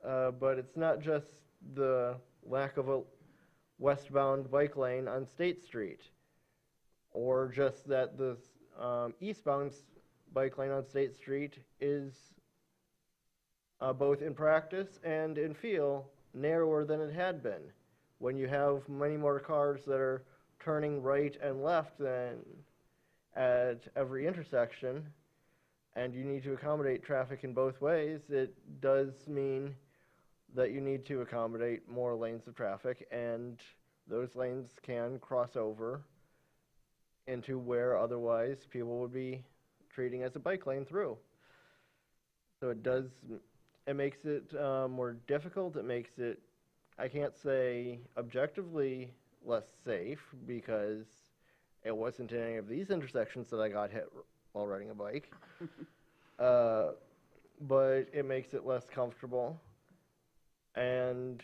but it's not just the lack of a westbound bike lane on State Street, or just that the eastbound bike lane on State Street is both in practice and in feel narrower than it had been. When you have many more cars that are turning right and left than at every intersection, and you need to accommodate traffic in both ways, it does mean that you need to accommodate more lanes of traffic, and those lanes can cross over into where otherwise people would be treating as a bike lane through. So it makes it more difficult. It makes it, I can't say objectively less safe, because it wasn't in any of these intersections that I got hit while riding a bike. But it makes it less comfortable and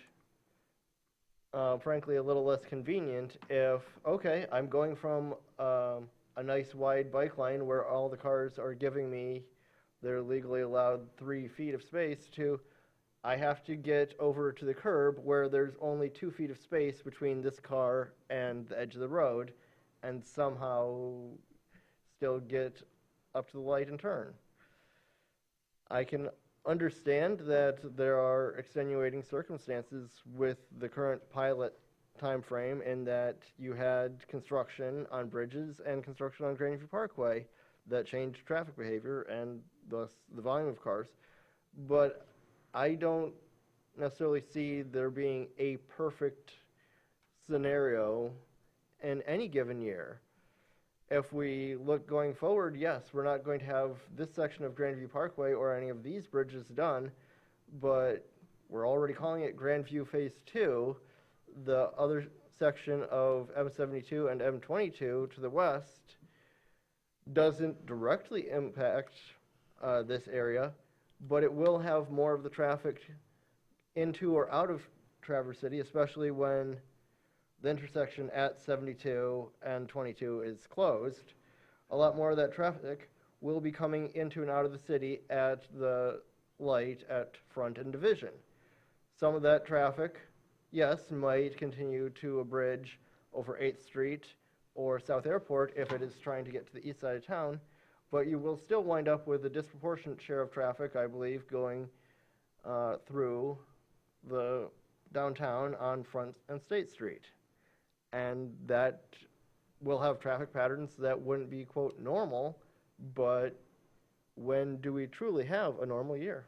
frankly a little less convenient if, okay, I'm going from a nice wide bike lane where all the cars are giving me their legally allowed 3 feet of space to I have to get over to the curb where there's only 2 feet of space between this car and the edge of the road, and somehow still get up to the light and turn. I can understand that there are extenuating circumstances with the current pilot time frame in that you had construction on bridges and construction on Grandview Parkway that changed traffic behavior and thus the volume of cars. But I don't necessarily see there being a perfect scenario in any given year. If we look going forward, yes, we're not going to have this section of Grandview Parkway or any of these bridges done, but we're already calling it Grandview Phase 2. The other section of M72 and M22 to the west doesn't directly impact this area, but it will have more of the traffic into or out of Traverse City, especially when the intersection at 72 and 22 is closed. A lot more of that traffic will be coming into and out of the city at the light at Front and Division. Some of that traffic, yes, might continue to a bridge over 8th Street or South Airport if it is trying to get to the east side of town, but you will still wind up with a disproportionate share of traffic, I believe, going through the downtown on Front and State Street. And that will have traffic patterns that wouldn't be, quote, normal, but when do we truly have a normal year?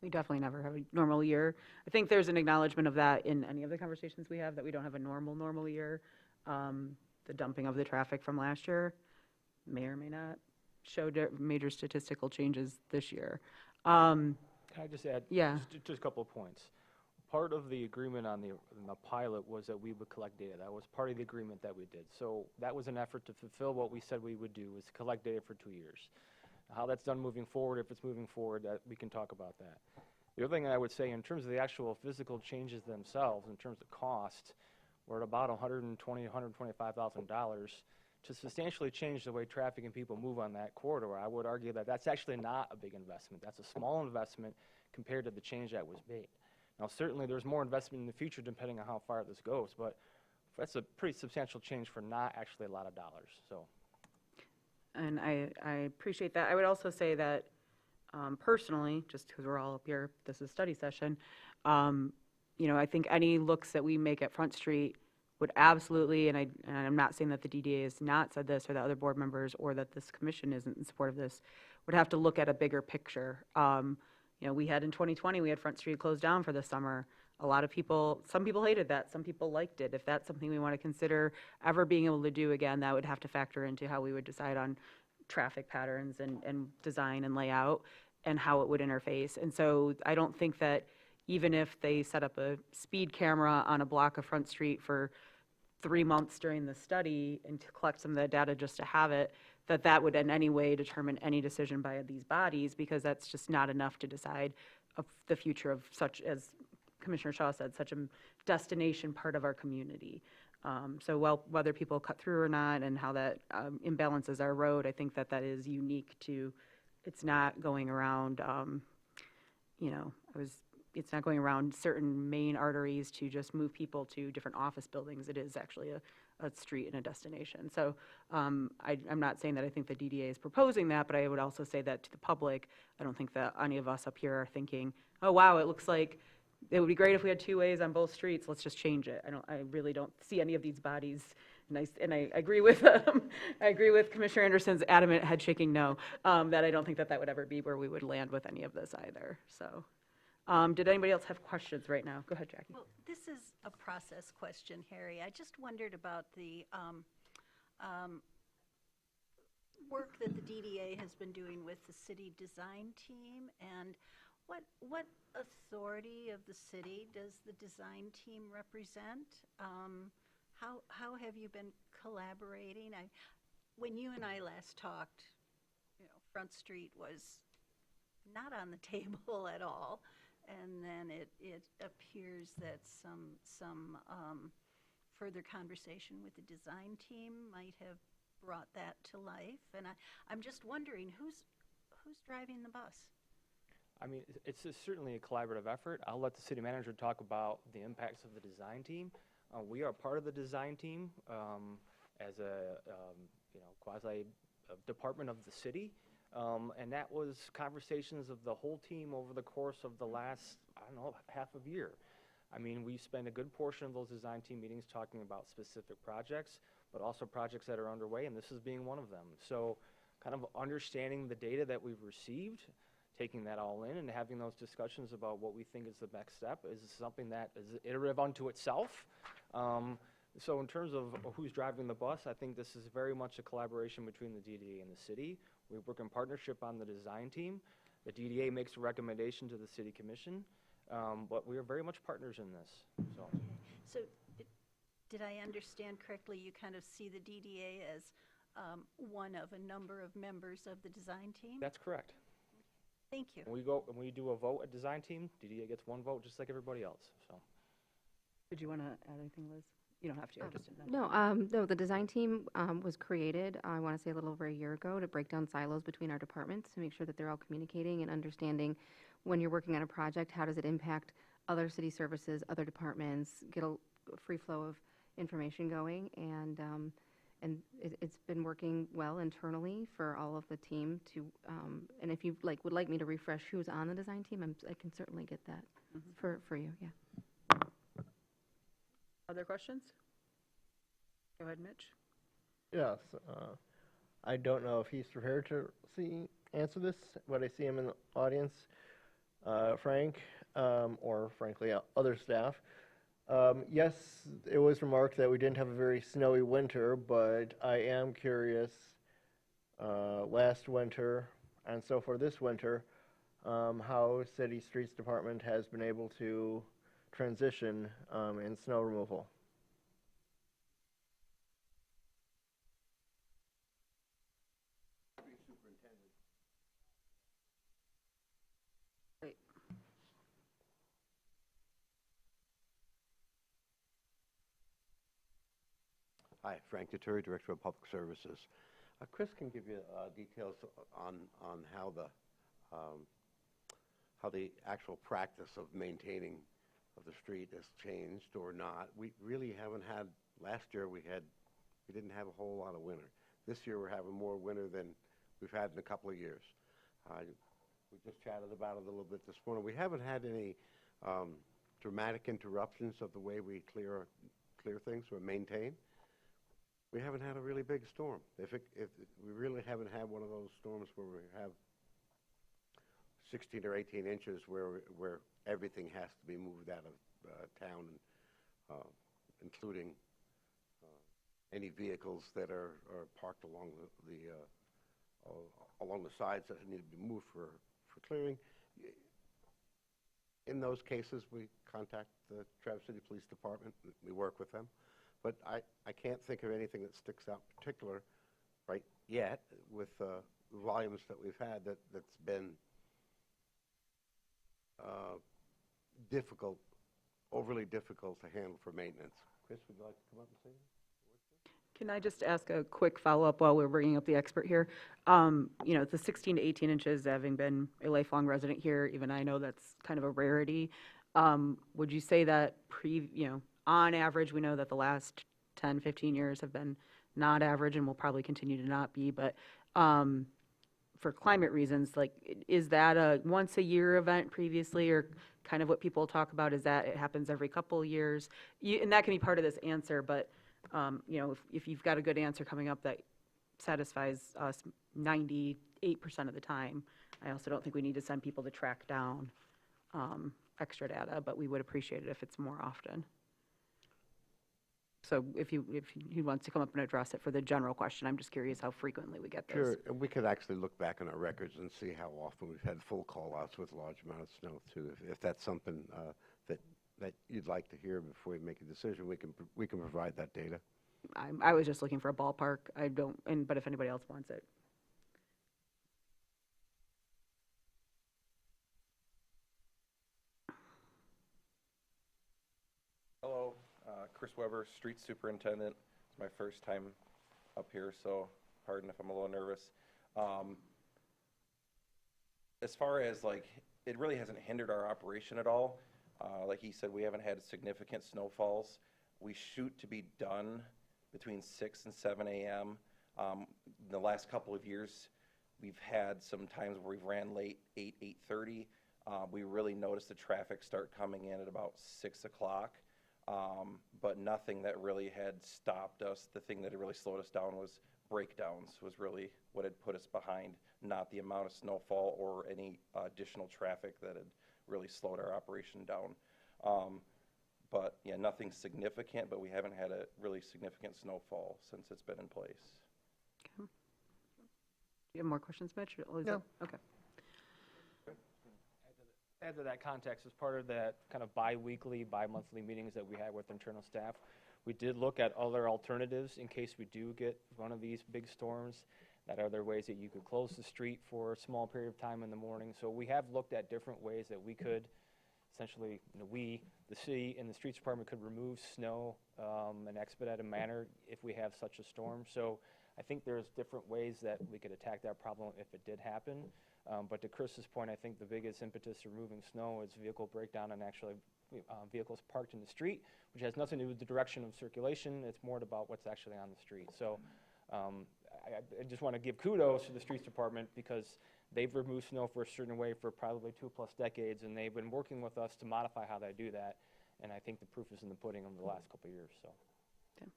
We definitely never have a normal year. I think there's an acknowledgement of that in any of the conversations we have, that we don't have a normal year. The dumping of the traffic from last year may or may not show major statistical changes this year. Can I just add? Yeah. Just a couple of points. Part of the agreement on the pilot was that we would collect data. That was part of the agreement that we did. So that was an effort to fulfill what we said we would do, was collect data for 2 years. How that's done moving forward, if it's moving forward, we can talk about that. The other thing I would say, in terms of the actual physical changes themselves, in terms of cost, we're at about $120,000, $125,000 to substantially change the way traffic and people move on that corridor. I would argue that that's actually not a big investment. That's a small investment compared to the change that was made. Now, certainly there's more investment in the future depending on how far this goes, but that's a pretty substantial change for not actually a lot of dollars. So, And I appreciate that. I would also say that personally, just because we're all up here, this is a study session, I think any looks that we make at Front Street would absolutely, and I'm not saying that the DDA has not said this, or the other board members, or that this commission isn't in support of this, would have to look at a bigger picture. We had in 2020, we had Front Street closed down for the summer. Some people hated that, some people liked it. If that's something we want to consider ever being able to do again, that would have to factor into how we would decide on traffic patterns and design and layout and how it would interface. And so I don't think that even if they set up a speed camera on a block of Front Street for 3 months during the study and to collect some of that data just to have it, that would in any way determine any decision by these bodies, because that's just not enough to decide of the future of such, as Commissioner Shaw said, such a destination part of our community. So whether people cut through or not and how that imbalances our road, I think that is unique to, it's not going around, it's not going around certain main arteries to just move people to different office buildings. It is actually a street and a destination. So I'm not saying that I think the DDA is proposing that, but I would also say that to the public, I don't think that any of us up here are thinking, oh, wow, it looks like it would be great if we had 2 ways on both streets. Let's just change it. I really don't see any of these bodies. And I agree with Commissioner Anderson's adamant head shaking no, that I don't think that would ever be where we would land with any of this either. So, did anybody else have questions right now? Go ahead, Jackie. Well, this is a process question, Harry. I just wondered about the work that the DDA has been doing with the city design team, and what authority of the city does the design team represent? How have you been collaborating? When you and I last talked, Front Street was not on the table at all, and then it appears that some further conversation with the design team might have brought that to life. And I'm just wondering, who's driving the bus? I mean, it's certainly a collaborative effort. I'll let the city manager talk about the impacts of the design team. We are part of the design team as a quasi department of the city, and that was conversations of the whole team over the course of the last, half of year. I mean, we spend a good portion of those design team meetings talking about specific projects, but also projects that are underway, and this is being one of them. So kind of understanding the data that we've received, taking that all in and having those discussions about what we think is the next step is something that is iterative unto itself. So in terms of who's driving the bus, I think this is very much a collaboration between the DDA and the city. We work in partnership on the design team. The DDA makes a recommendation to the city commission, but we are very much partners in this. So did I understand correctly, you kind of see the DDA as one of a number of members of the design team? That's correct. Thank you. When we do a vote at design team, DDA gets one vote just like everybody else. So. Did you want to add anything, Liz? You don't have to. I just didn't know. No, the design team was created, I want to say a little over a year ago, to break down silos between our departments, to make sure that they're all communicating and understanding when you're working on a project, how does it impact other city services, other departments, get a free flow of information going, and it's been working well internally for all of the team to, and if you would like me to refresh who's on the design team, I can certainly get that for you, yeah. Other questions? Go ahead, Mitch. Yes, I don't know if he's prepared to answer this, but I see him in the audience. Frank, or frankly, other staff. Yes, it was remarked that we didn't have a very snowy winter, but I am curious, last winter, and so for this winter, how City Streets Department has been able to transition in snow removal. Great. Hi, Frank Deturi, Director of Public Services. Chris can give you details on how the actual practice of maintaining of the street has changed or not. We really haven't had. Last year we didn't have a whole lot of winter. This year we're having more winter than we've had in a couple of years. We just chatted about it a little bit this morning. We haven't had any dramatic interruptions of the way we clear things or maintain. We haven't had a really big storm. If we really haven't had one of those storms where we have 16 or 18 inches where everything has to be moved out of town, including any vehicles that are parked along along the sides that need to be moved for clearing. In those cases, we contact the Traverse City Police Department. We work with them. but I can't think of anything that sticks out particular right yet with the volumes that we've had that's been difficult, overly difficult to handle for maintenance. Chris, would you like to come up and say that? Can I just ask a quick follow-up while we're bringing up the expert here? The 16 to 18 inches, having been a lifelong resident here, even I know that's kind of a rarity. Would you say that on average, we know that the last 10, 15 years have been not average and will probably continue to not be, but for climate reasons, like, is that a once-a-year event previously, or kind of what people talk about is that it happens every couple of years? And that can be part of this answer, but if you've got a good answer coming up that satisfies us 98% of the time, I also don't think we need to send people to track down extra data, but we would appreciate it if it's more often. So if he wants to come up and address it for the general question, I'm just curious how frequently we get those. Sure, and we could actually look back in our records and see how often we've had full call-outs with a large amount of snow, too. If that's something that you'd like to hear before we make a decision, we can provide that data. I was just looking for a ballpark. But if anybody else wants it. Hello, Chris Weber, Street Superintendent. It's my first time up here, so pardon if I'm a little nervous. As far as it really hasn't hindered our operation at all. Like he said, we haven't had significant snowfalls. We shoot to be done between 6 and 7 a.m. In the last couple of years, we've had some times where we've ran late, 8:30. We really noticed the traffic start coming in at about 6 o'clock, but nothing that really had stopped us. The thing that had really slowed us down was breakdowns, was really what had put us behind, not the amount of snowfall or any additional traffic that had really slowed our operation down. But yeah, nothing significant, but we haven't had a really significant snowfall since it's been in place. Okay. Do you have more questions, Mitch? No. Okay. Add to that context, as part of that kind of bi-weekly, bi-monthly meetings that we had with internal staff, we did look at other alternatives in case we do get one of these big storms. That are there ways that you could close the street for a small period of time in the morning. So we have looked at different ways that we could essentially, the city and the streets department could remove snow in an expedited manner if we have such a storm. So I think there's different ways that we could attack that problem if it did happen. But to Chris's point, I think the biggest impetus to removing snow is vehicle breakdown and actually vehicles parked in the street, which has nothing to do with the direction of circulation. It's more about what's actually on the street. So I just want to give kudos to the streets department because they've removed snow for a certain way for probably 2+ decades, and they've been working with us to modify how they do that. And I think the proof is in the pudding over the last couple of years. So, okay.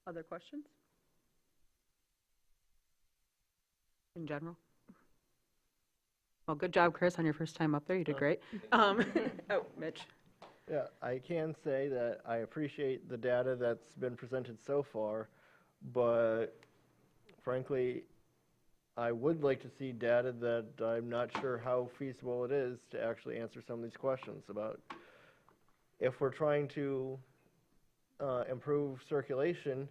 Other questions? In general? Well, good job, Chris, on your first time up there. You did great. Oh, Mitch. Yeah, I can say that I appreciate the data that's been presented so far, but frankly, I would like to see data that I'm not sure how feasible it is to actually answer some of these questions about if we're trying to improve circulation,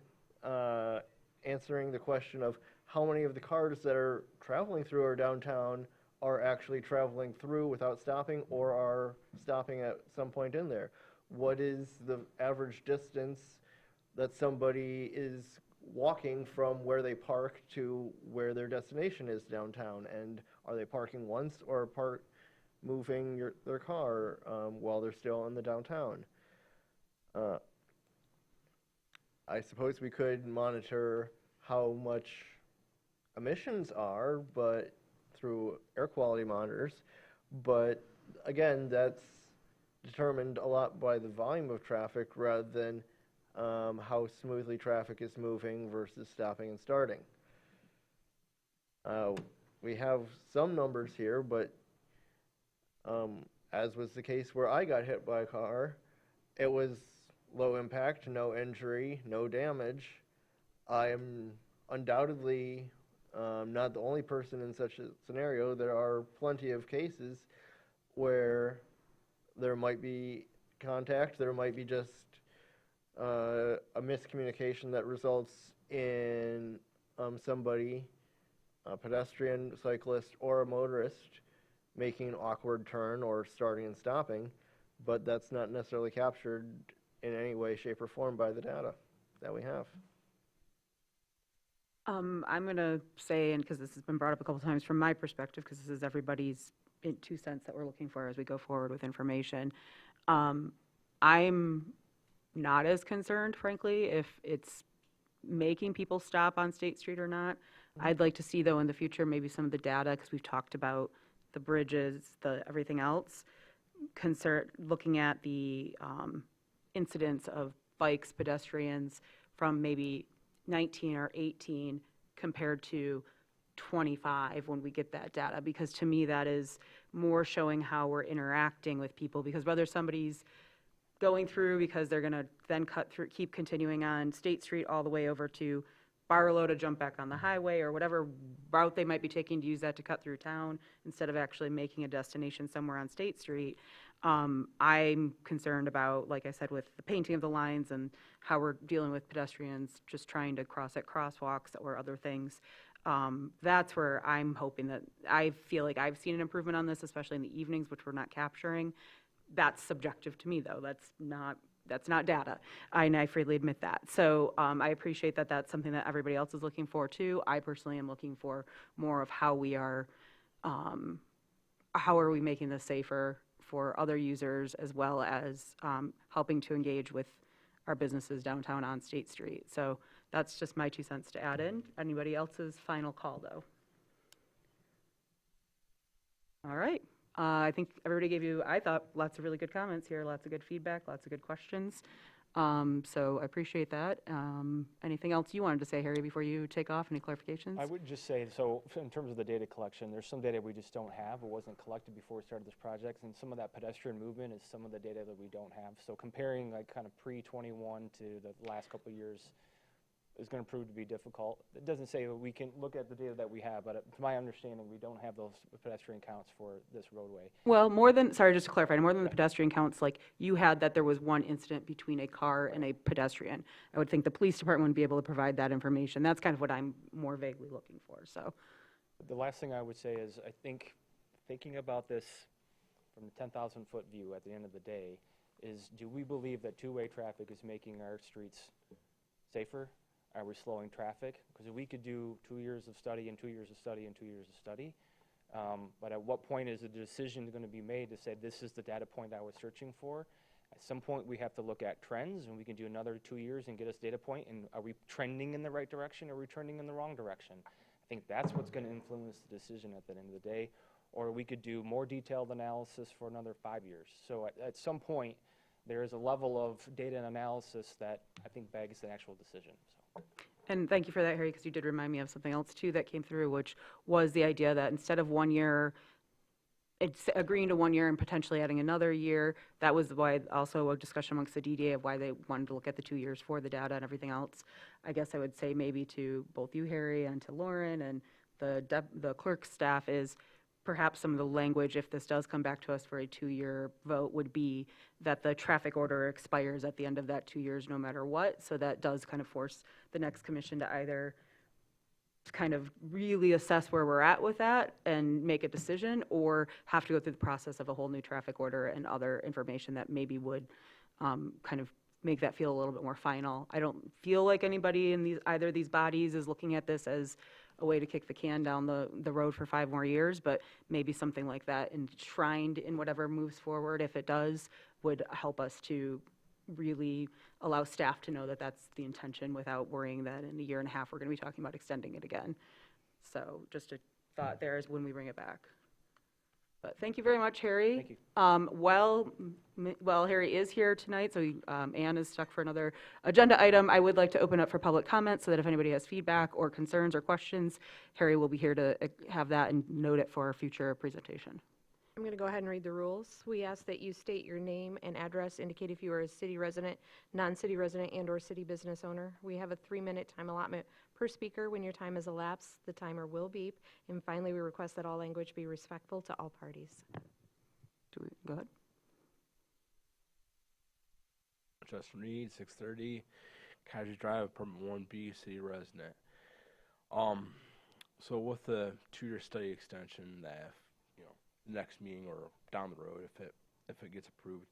answering the question of how many of the cars that are traveling through our downtown are actually traveling through without stopping or are stopping at some point in there. What is the average distance that somebody is walking from where they park to where their destination is downtown? And are they parking once or moving their car while they're still in the downtown? I suppose we could monitor how much emissions are, but through air quality monitors, but again, that's determined a lot by the volume of traffic rather than how smoothly traffic is moving versus stopping and starting. We have some numbers here, but as was the case where I got hit by a car, it was low impact, no injury, no damage. I am undoubtedly not the only person in such a scenario. There are plenty of cases where there might be contact, there might be just a miscommunication that results in somebody, a pedestrian, cyclist, or a motorist, making an awkward turn or starting and stopping, but that's not necessarily captured in any way, shape, or form by the data that we have. I'm going to say, and because this has been brought up a couple times from my perspective, because this is everybody's 2 cents that we're looking for as we go forward with information, I'm not as concerned, frankly, if it's making people stop on State Street or not. I'd like to see, though, in the future, maybe some of the data, because we've talked about the bridges, the everything else, looking at the incidents of bikes, pedestrians from maybe 19 or 18 compared to 25 when we get that data, because to me that is more showing how we're interacting with people, because whether somebody's going through because they're going to then cut through, keep continuing on State Street all the way over to Barlow to jump back on the highway, or whatever route they might be taking to use that to cut through town instead of actually making a destination somewhere on State Street. I'm concerned about, like I said, with the painting of the lines and how we're dealing with pedestrians just trying to cross at crosswalks or other things. That's where I'm hoping that, I feel like I've seen an improvement on this, especially in the evenings, which we're not capturing. That's subjective to me, though. That's not data, and I freely admit that. So I appreciate that that's something that everybody else is looking for, too. I personally am looking for more of how we are, how are we making this safer for other users, as well as helping to engage with our businesses downtown on State Street. So that's just my 2 cents to add in. Anybody else's final call, though? All right. I think everybody gave you, I thought, lots of really good comments here, lots of good feedback, lots of good questions. So I appreciate that. Anything else you wanted to say, Harry, before you take off? Any clarifications? I would just say, so in terms of the data collection, there's some data we just don't have. It wasn't collected before we started this project, and some of that pedestrian movement is some of the data that we don't have. So comparing like kind of pre-21 to the last couple of years is going to prove to be difficult. It doesn't say that we can look at the data that we have, but to my understanding, we don't have those pedestrian counts for this roadway. Well, more than, sorry, just to clarify, more than the pedestrian counts, like you had that there was one incident between a car and a pedestrian. I would think the police department would be able to provide that information. That's kind of what I'm more vaguely looking for, so. The last thing I would say is, I think thinking about this from the 10,000-foot view at the end of the day is, do we believe that two-way traffic is making our streets safer? Are we slowing traffic? Because we could do 2 years of study and 2 years of study and 2 years of study. But at what point is a decision going to be made to say, this is the data point I was searching for? At some point, we have to look at trends, and we can do another 2 years and get us data point. And are we trending in the right direction, or are we trending in the wrong direction? I think that's what's going to influence the decision at the end of the day. Or we could do more detailed analysis for another 5 years. So at some point, there is a level of data and analysis that I think begs the actual decision. So. And thank you for that, Harry, because you did remind me of something else, too, that came through, which was the idea that instead of 1 year, it's agreeing to 1 year and potentially adding another year. That was why also a discussion amongst the DDA of why they wanted to look at the 2 years for the data and everything else. I guess I would say maybe to both you, Harry, and to Lauren and the clerk's staff is perhaps some of the language, if this does come back to us for a 2-year vote, would be that the traffic order expires at the end of that 2 years no matter what. So that does kind of force the next commission to either kind of really assess where we're at with that and make a decision, or have to go through the process of a whole new traffic order and other information that maybe would kind of make that feel a little bit more final. I don't feel like anybody in either of these bodies is looking at this as a way to kick the can down the road for 5 more years, but maybe something like that enshrined in whatever moves forward, if it does, would help us to really allow staff to know that that's the intention without worrying that in a year and a half we're going to be talking about extending it again. So just a thought there is when we bring it back. But thank you very much, Harry. Thank you. Well, Harry is here tonight, so Ann is stuck for another agenda item. I would like to open up for public comment so that if anybody has feedback or concerns or questions, Harry will be here to have that and note it for our future presentation. I'm going to go ahead and read the rules. We ask that you state your name and address, indicate if you are a city resident, non-city resident, and/or city business owner. We have a 3-minute time allotment per speaker. When your time has elapsed, the timer will beep. And finally, we request that all language be respectful to all parties. Go ahead. Justin Reed, 630, Cottage Drive, apartment 1B, city resident. So with the 2-year study extension, that if, next meeting or down the road, if it gets approved,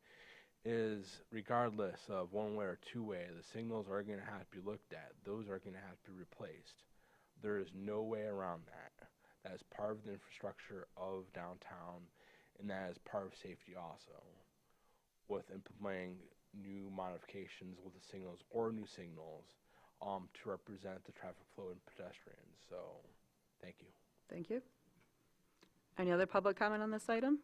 is regardless of one way or two way, the signals are going to have to be looked at. Those are going to have to be replaced. There is no way around that. That is part of the infrastructure of downtown, and that is part of safety also. With implementing new modifications with the signals or new signals to represent the traffic flow and pedestrians. So, thank you. Thank you. Any other public comment on this item?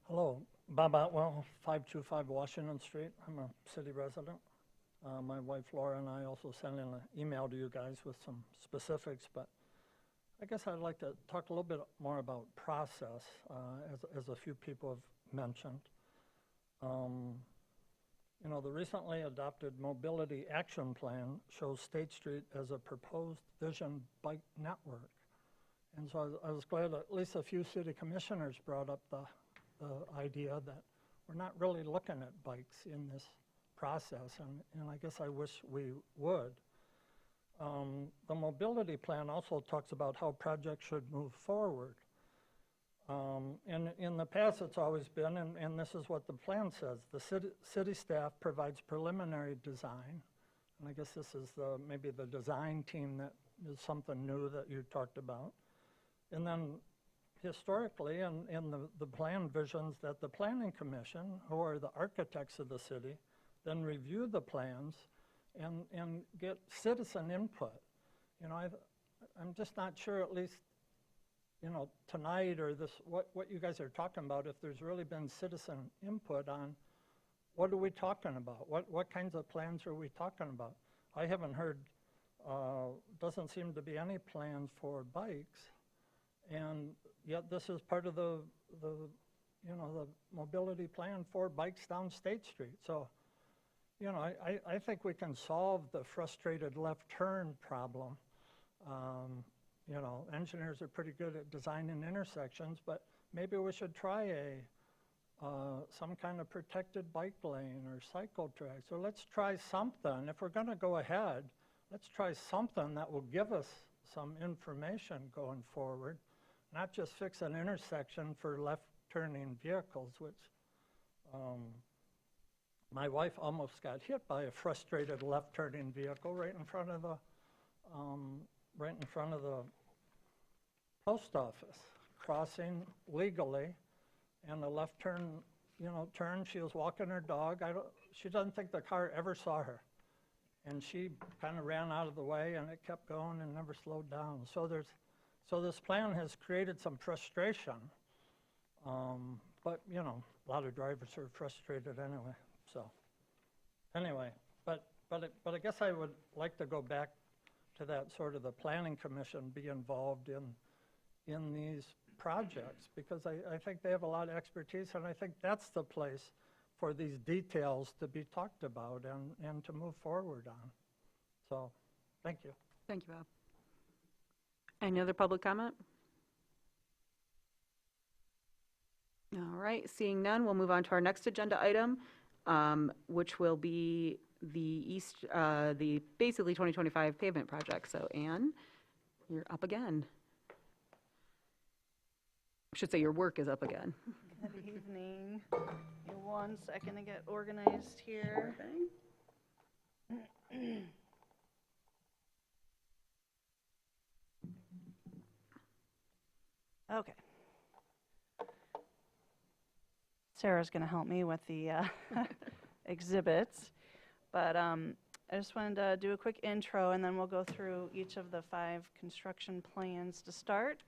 Hello, Bob Otwell, 525 Washington Street. I'm a city resident. My wife Laura and I also sent in an email to you guys with some specifics, but I guess I'd like to talk a little bit more about process, as a few people have mentioned. The recently adopted Mobility Action Plan shows State Street as a proposed vision bike network. And so I was glad at least a few city commissioners brought up the idea that we're not really looking at bikes in this process, and I guess I wish we would. The mobility plan also talks about how projects should move forward. In the past, it's always been, and this is what the plan says, the city staff provides preliminary design, and I guess this is maybe the design team that is something new that you talked about. And then historically, in the plan visions that the planning commission, who are the architects of the city, then review the plans and get citizen input. I'm just not sure, at least, tonight or what you guys are talking about, if there's really been citizen input on what are we talking about? What kinds of plans are we talking about? I haven't heard, doesn't seem to be any plans for bikes. And yet this is part of the mobility plan for bikes down State Street. So, I think we can solve the frustrated left turn problem. Engineers are pretty good at designing intersections, but maybe we should try some kind of protected bike lane or cycle track. So let's try something. If we're going to go ahead, let's try something that will give us some information going forward. Not just fix an intersection for left-turning vehicles, which my wife almost got hit by a frustrated left-turning vehicle right in front of the post office, crossing legally, and the left turn. She was walking her dog. She doesn't think the car ever saw her, and she kind of ran out of the way, and it kept going and never slowed down. So this plan has created some frustration, but a lot of drivers are frustrated anyway. So anyway, but I guess I would like to go back to that sort of the planning commission be involved in these projects, because I think they have a lot of expertise, and I think that's the place for these details to be talked about and to move forward on. So thank you. Thank you, Bob. Any other public comment? All right, seeing none, we'll move on to our next agenda item, which will be the basically 2025 pavement project. So Ann, you're up again. I should say your work is up again. Good evening. Give me 1 second to get organized here. Okay. Sarah's going to help me with the exhibits, but I just wanted to do a quick intro, and then we'll go through each of the 5 construction plans to start.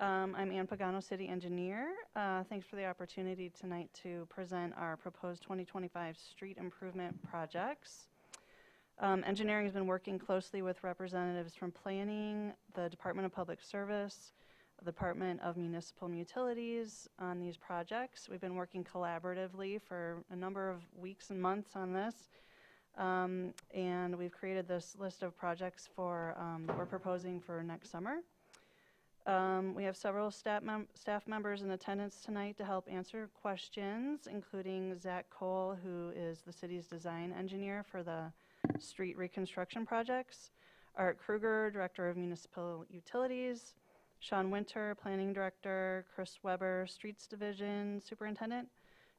I'm Ann Pagano, City Engineer. Thanks for the opportunity tonight to present our proposed 2025 street improvement projects. Engineering has been working closely with representatives from planning, the Department of Public Service, the Department of Municipal Utilities on these projects. We've been working collaboratively for a number of weeks and months on this. And we've created this list of projects for, that we're proposing for next summer. We have several staff members in attendance tonight to help answer questions, including Zach Cole, who is the city's design engineer for the street reconstruction projects, Art Kruger, Director of Municipal Utilities, Sean Winter, Planning Director, Chris Weber, Streets Division Superintendent,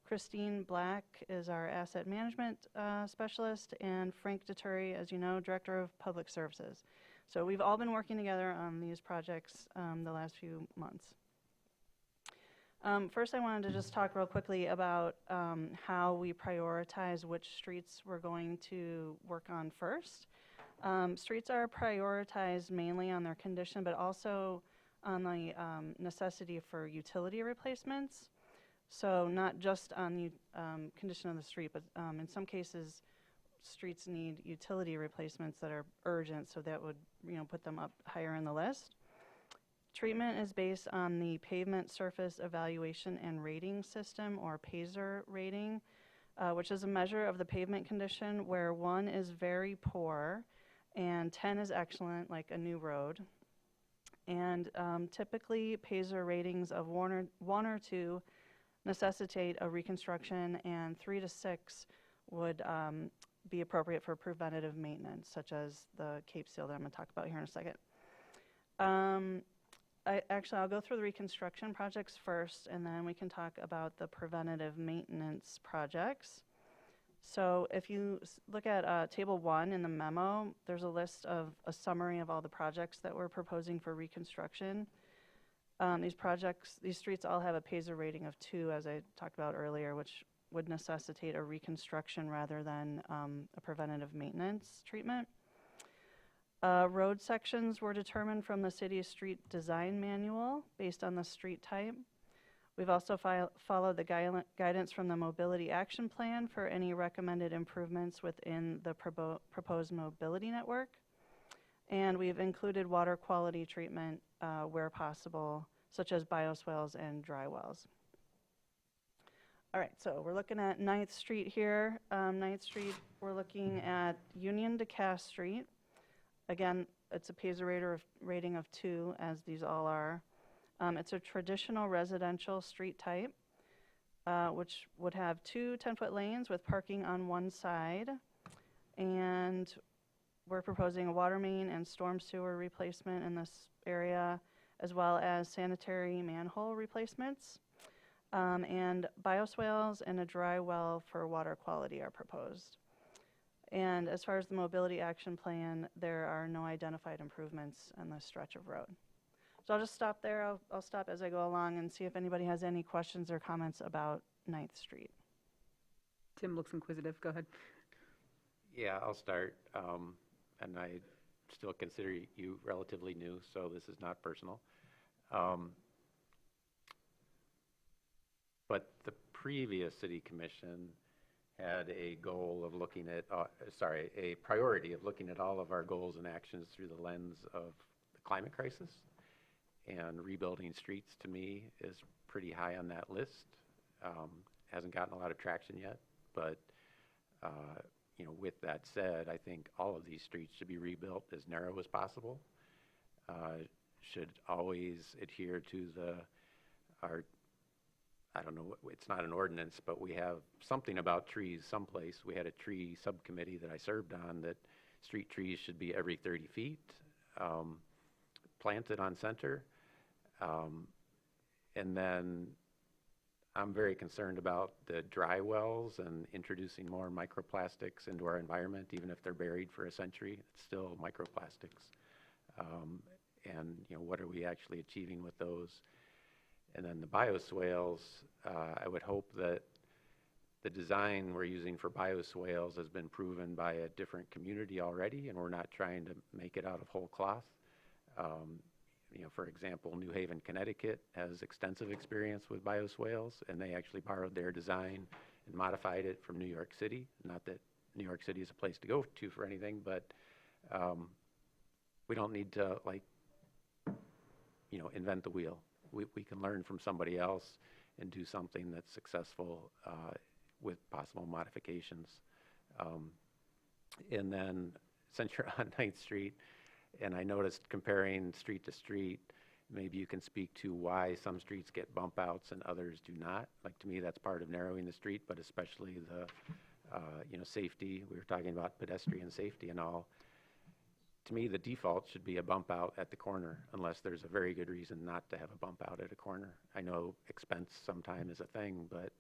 Christine Black is our Asset Management Specialist, and Frank Deturi, as you know, Director of Public Services. So we've all been working together on these projects the last few months. First, I wanted to just talk real quickly about how we prioritize which streets we're going to work on first. Streets are prioritized mainly on their condition, but also on the necessity for utility replacements. So not just on the condition of the street, but in some cases, streets need utility replacements that are urgent, so that would, put them up higher in the list. Treatment is based on the Pavement Surface Evaluation and Rating System, or PASER rating, which is a measure of the pavement condition where 1 is very poor and 10 is excellent, like a new road. And typically, PASER ratings of 1 or 2 necessitate a reconstruction, and 3 to 6 would be appropriate for preventative maintenance, such as the Cape Seal that I'm going to talk about here in a second. I'll go through the reconstruction projects first, and then we can talk about the preventative maintenance projects. So if you look at Table 1 in the memo, there's a list of a summary of all the projects that we're proposing for reconstruction. These streets all have a PASER rating of 2, as I talked about earlier, which would necessitate a reconstruction rather than a preventative maintenance treatment. Road sections were determined from the city's street design manual based on the street type. We've also followed the guidance from the Mobility Action Plan for any recommended improvements within the proposed mobility network. And we've included water quality treatment where possible, such as bioswales and dry wells. All right, so we're looking at 9th Street here. 9th Street, we're looking at Union to Cass Street. Again, it's a PASER rating of 2, as these all are. It's a traditional residential street type, which would have 2 10-foot lanes with parking on one side. And we're proposing a water main and storm sewer replacement in this area, as well as sanitary manhole replacements. And bioswales and a dry well for water quality are proposed. And as far as the Mobility Action Plan, there are no identified improvements on this stretch of road. So I'll just stop there. I'll stop as I go along and see if anybody has any questions or comments about 9th Street. Tim looks inquisitive. Go ahead. Yeah, I'll start. And I still consider you relatively new, so this is not personal. But the previous city commission had a goal of looking at, a priority of looking at all of our goals and actions through the lens of the climate crisis. And rebuilding streets, to me, is pretty high on that list. Hasn't gotten a lot of traction yet, but with that said, I think all of these streets should be rebuilt as narrow as possible. Should always adhere to it's not an ordinance, but we have something about trees someplace. We had a tree subcommittee that I served on that street trees should be every 30 feet, planted on center. And then I'm very concerned about the dry wells and introducing more microplastics into our environment, even if they're buried for a century. It's still microplastics. And what are we actually achieving with those? And then the bioswales, I would hope that the design we're using for bioswales has been proven by a different community already, and we're not trying to make it out of whole cloth. For example, New Haven, Connecticut has extensive experience with bioswales, and they actually borrowed their design and modified it from New York City. Not that New York City is a place to go to for anything, but we don't need to invent the wheel. We can learn from somebody else and do something that's successful with possible modifications. And then, since you're on 9th Street, and I noticed comparing street to street, maybe you can speak to why some streets get bump outs and others do not. Like, to me, that's part of narrowing the street, but especially the, safety. We were talking about pedestrian safety and all. To me, the default should be a bump out at the corner, unless there's a very good reason not to have a bump out at a corner. I know expense sometime is a thing, but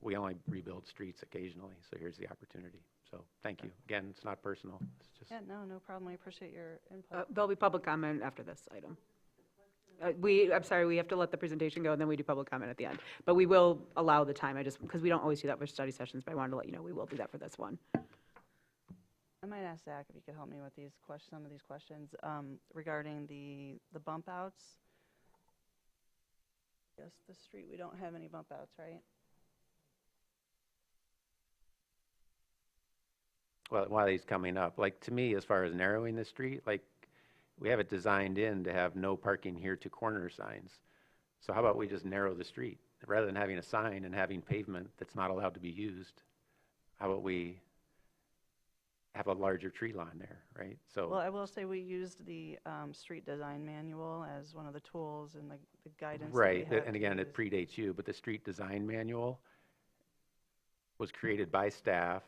we only rebuild streets occasionally, so here's the opportunity. So, thank you. Again, it's not personal. It's just. Yeah, no problem. I appreciate your input. There'll be public comment after this item. I'm sorry, we have to let the presentation go, and then we do public comment at the end. But we will allow the time, because we don't always do that for study sessions, but I wanted to let you know we will do that for this one. I might ask Zach if he could help me with these questions, some of these questions regarding the bump outs. Yes, the street, we don't have any bump outs, right? Well, while he's coming up, like, to me, as far as narrowing the street, like, we have it designed in to have no parking here to corner signs. So how about we just narrow the street? Rather than having a sign and having pavement that's not allowed to be used, how about we have a larger tree lawn there, right? So. Well, I will say we used the street design manual as one of the tools and the guidance. Right, that we have and to again, use. it predates you, but the street design manual was created by staff,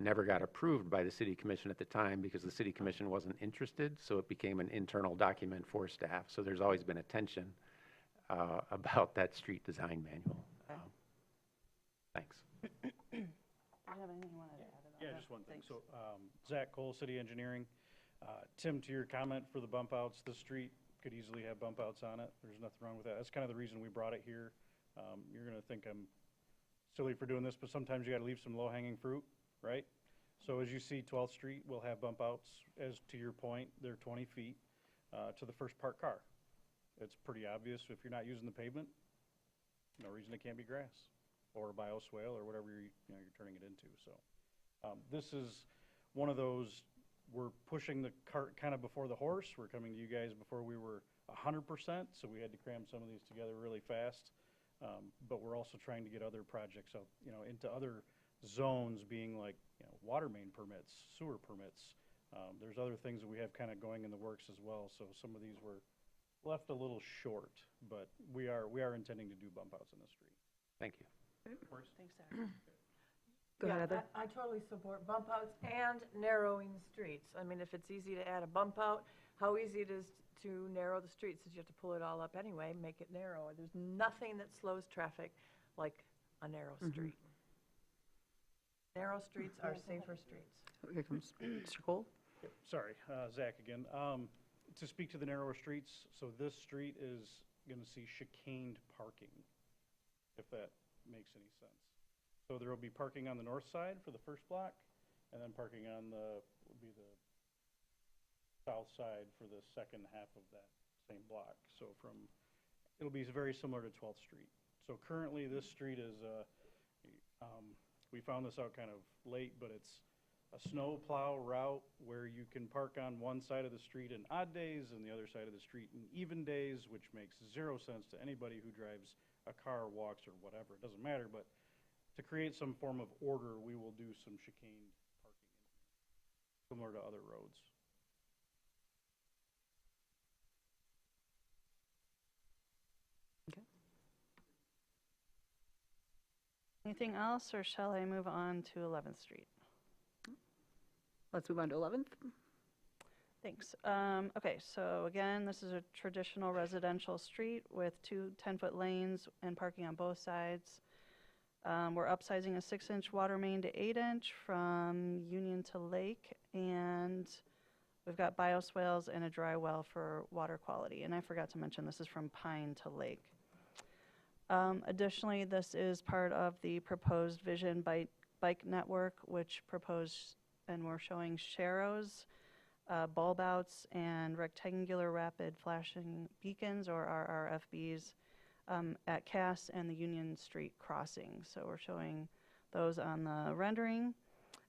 never got approved by the city commission at the time because the city commission wasn't interested, so it became an internal document for staff. So there's always been a tension about that street design manual. Okay. Thanks. Do you have anything you wanted to add? Yeah, just one thing. So, Zach Cole, City Engineering. Tim, to your comment for the bump outs, the street could easily have bump outs on it. There's nothing wrong with that. That's kind of the reason we brought it here. You're gonna think I'm silly for doing this, but sometimes you gotta leave some low-hanging fruit, right? So as you see, 12th Street will have bump outs, as to your point, they're 20 feet to the first parked car. It's pretty obvious if you're not using the pavement, no reason it can't be grass or bioswale or whatever you're turning it into, so. This is one of those, we're pushing the cart kind of before the horse. We're coming to you guys before we were 100%, so we had to cram some of these together really fast. But we're also trying to get other projects out, into other zones, being like, water main permits, sewer permits. There's other things that we have kind of going in the works as well, so some of these were left a little short, but we are intending to do bump outs in the street. Thank you. Thanks, Zach. Go ahead, Heather. I totally support bump outs and narrowing the streets. I mean, if it's easy to add a bump out, how easy it is to narrow the streets, since you have to pull it all up anyway, make it narrow. There's nothing that slows traffic like a narrow street. Narrow streets are safer streets. Here comes Mr. Cole. Yep, sorry, Zach again. To speak to the narrower streets, so this street is going to see chicaned parking, if that makes any sense. So there will be parking on the north side for the first block, and then parking on the south side for the second half of that same block. So it'll be very similar to 12th Street. So currently this street is, we found this out kind of late, but it's a snow plow route where you can park on one side of the street in odd days and the other side of the street in even days, which makes zero sense to anybody who drives a car, walks, or whatever. It doesn't matter, but to create some form of order, we will do some chicaned parking, similar to other roads. Okay. Anything else, or shall I move on to 11th Street? Let's move on to 11th. Thanks. Okay, so again, this is a traditional residential street with two 10-foot lanes and parking on both sides. We're upsizing a 6-inch water main to 8-inch from Union to Lake, and we've got bioswales and a dry well for water quality. And I forgot to mention, this is from Pine to Lake. Additionally, this is part of the proposed Vision Bike Network, which proposed, and we're showing Sharrows, bulb outs, and rectangular rapid flashing beacons, or RRFBs, at Cass and the Union Street crossing. So we're showing those on the rendering.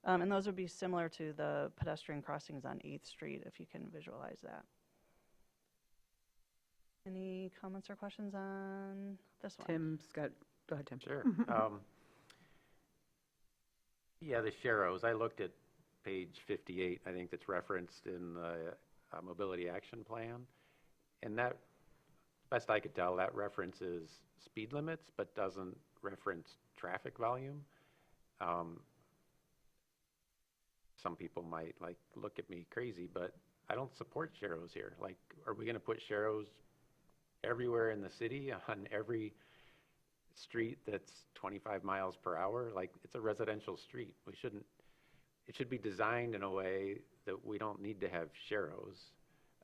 And those would be similar to the pedestrian crossings on 8th Street, if you can visualize that. Any comments or questions on this one? Tim's got, go ahead, Tim. Sure. Yeah, the Sharrows, I looked at page 58, I think that's referenced in the Mobility Action Plan. And that, best I could tell, that references speed limits, but doesn't reference traffic volume. Some people might like look at me crazy, but I don't support sharrows here. Like, are we going to put sharrows everywhere in the city on every street that's 25 miles per hour? Like, it's a residential street. We shouldn't, it should be designed in a way that we don't need to have sharrows.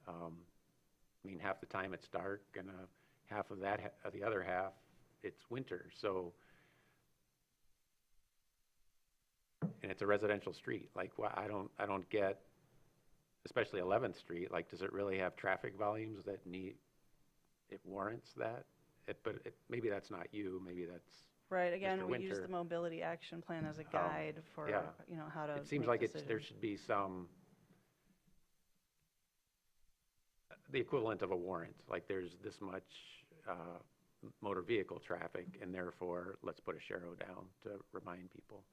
I mean, half the time it's dark, and half of that, the other half, it's winter. So, and it's a residential street. Like, I don't get, especially 11th Street. Like, does it really have traffic volumes that it warrants that? Maybe that's not you. Maybe that's Right, again, Mr. we use Winter. the mobility action plan as a guide for, yeah. how to It seems make like decisions. there should be the equivalent of a warrant. Like, there's this much motor vehicle traffic, and therefore, let's put a sharrow down to remind people.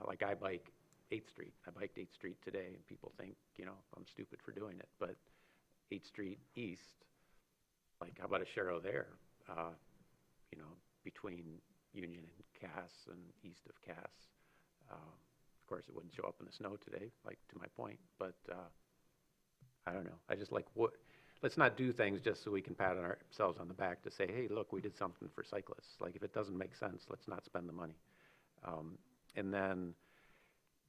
Like, I bike 8th Street. I biked 8th Street today, and people think, I'm stupid for doing it. But 8th Street East, like, how about a sharrow there? Between Union and Cass and east of Cass. Of course, it wouldn't show up in the snow today, like, to my point. But I don't know. I just like, let's not do things just so we can pat ourselves on the back to say, hey, look, we did something for cyclists. Like, if it doesn't make sense, let's not spend the money. And then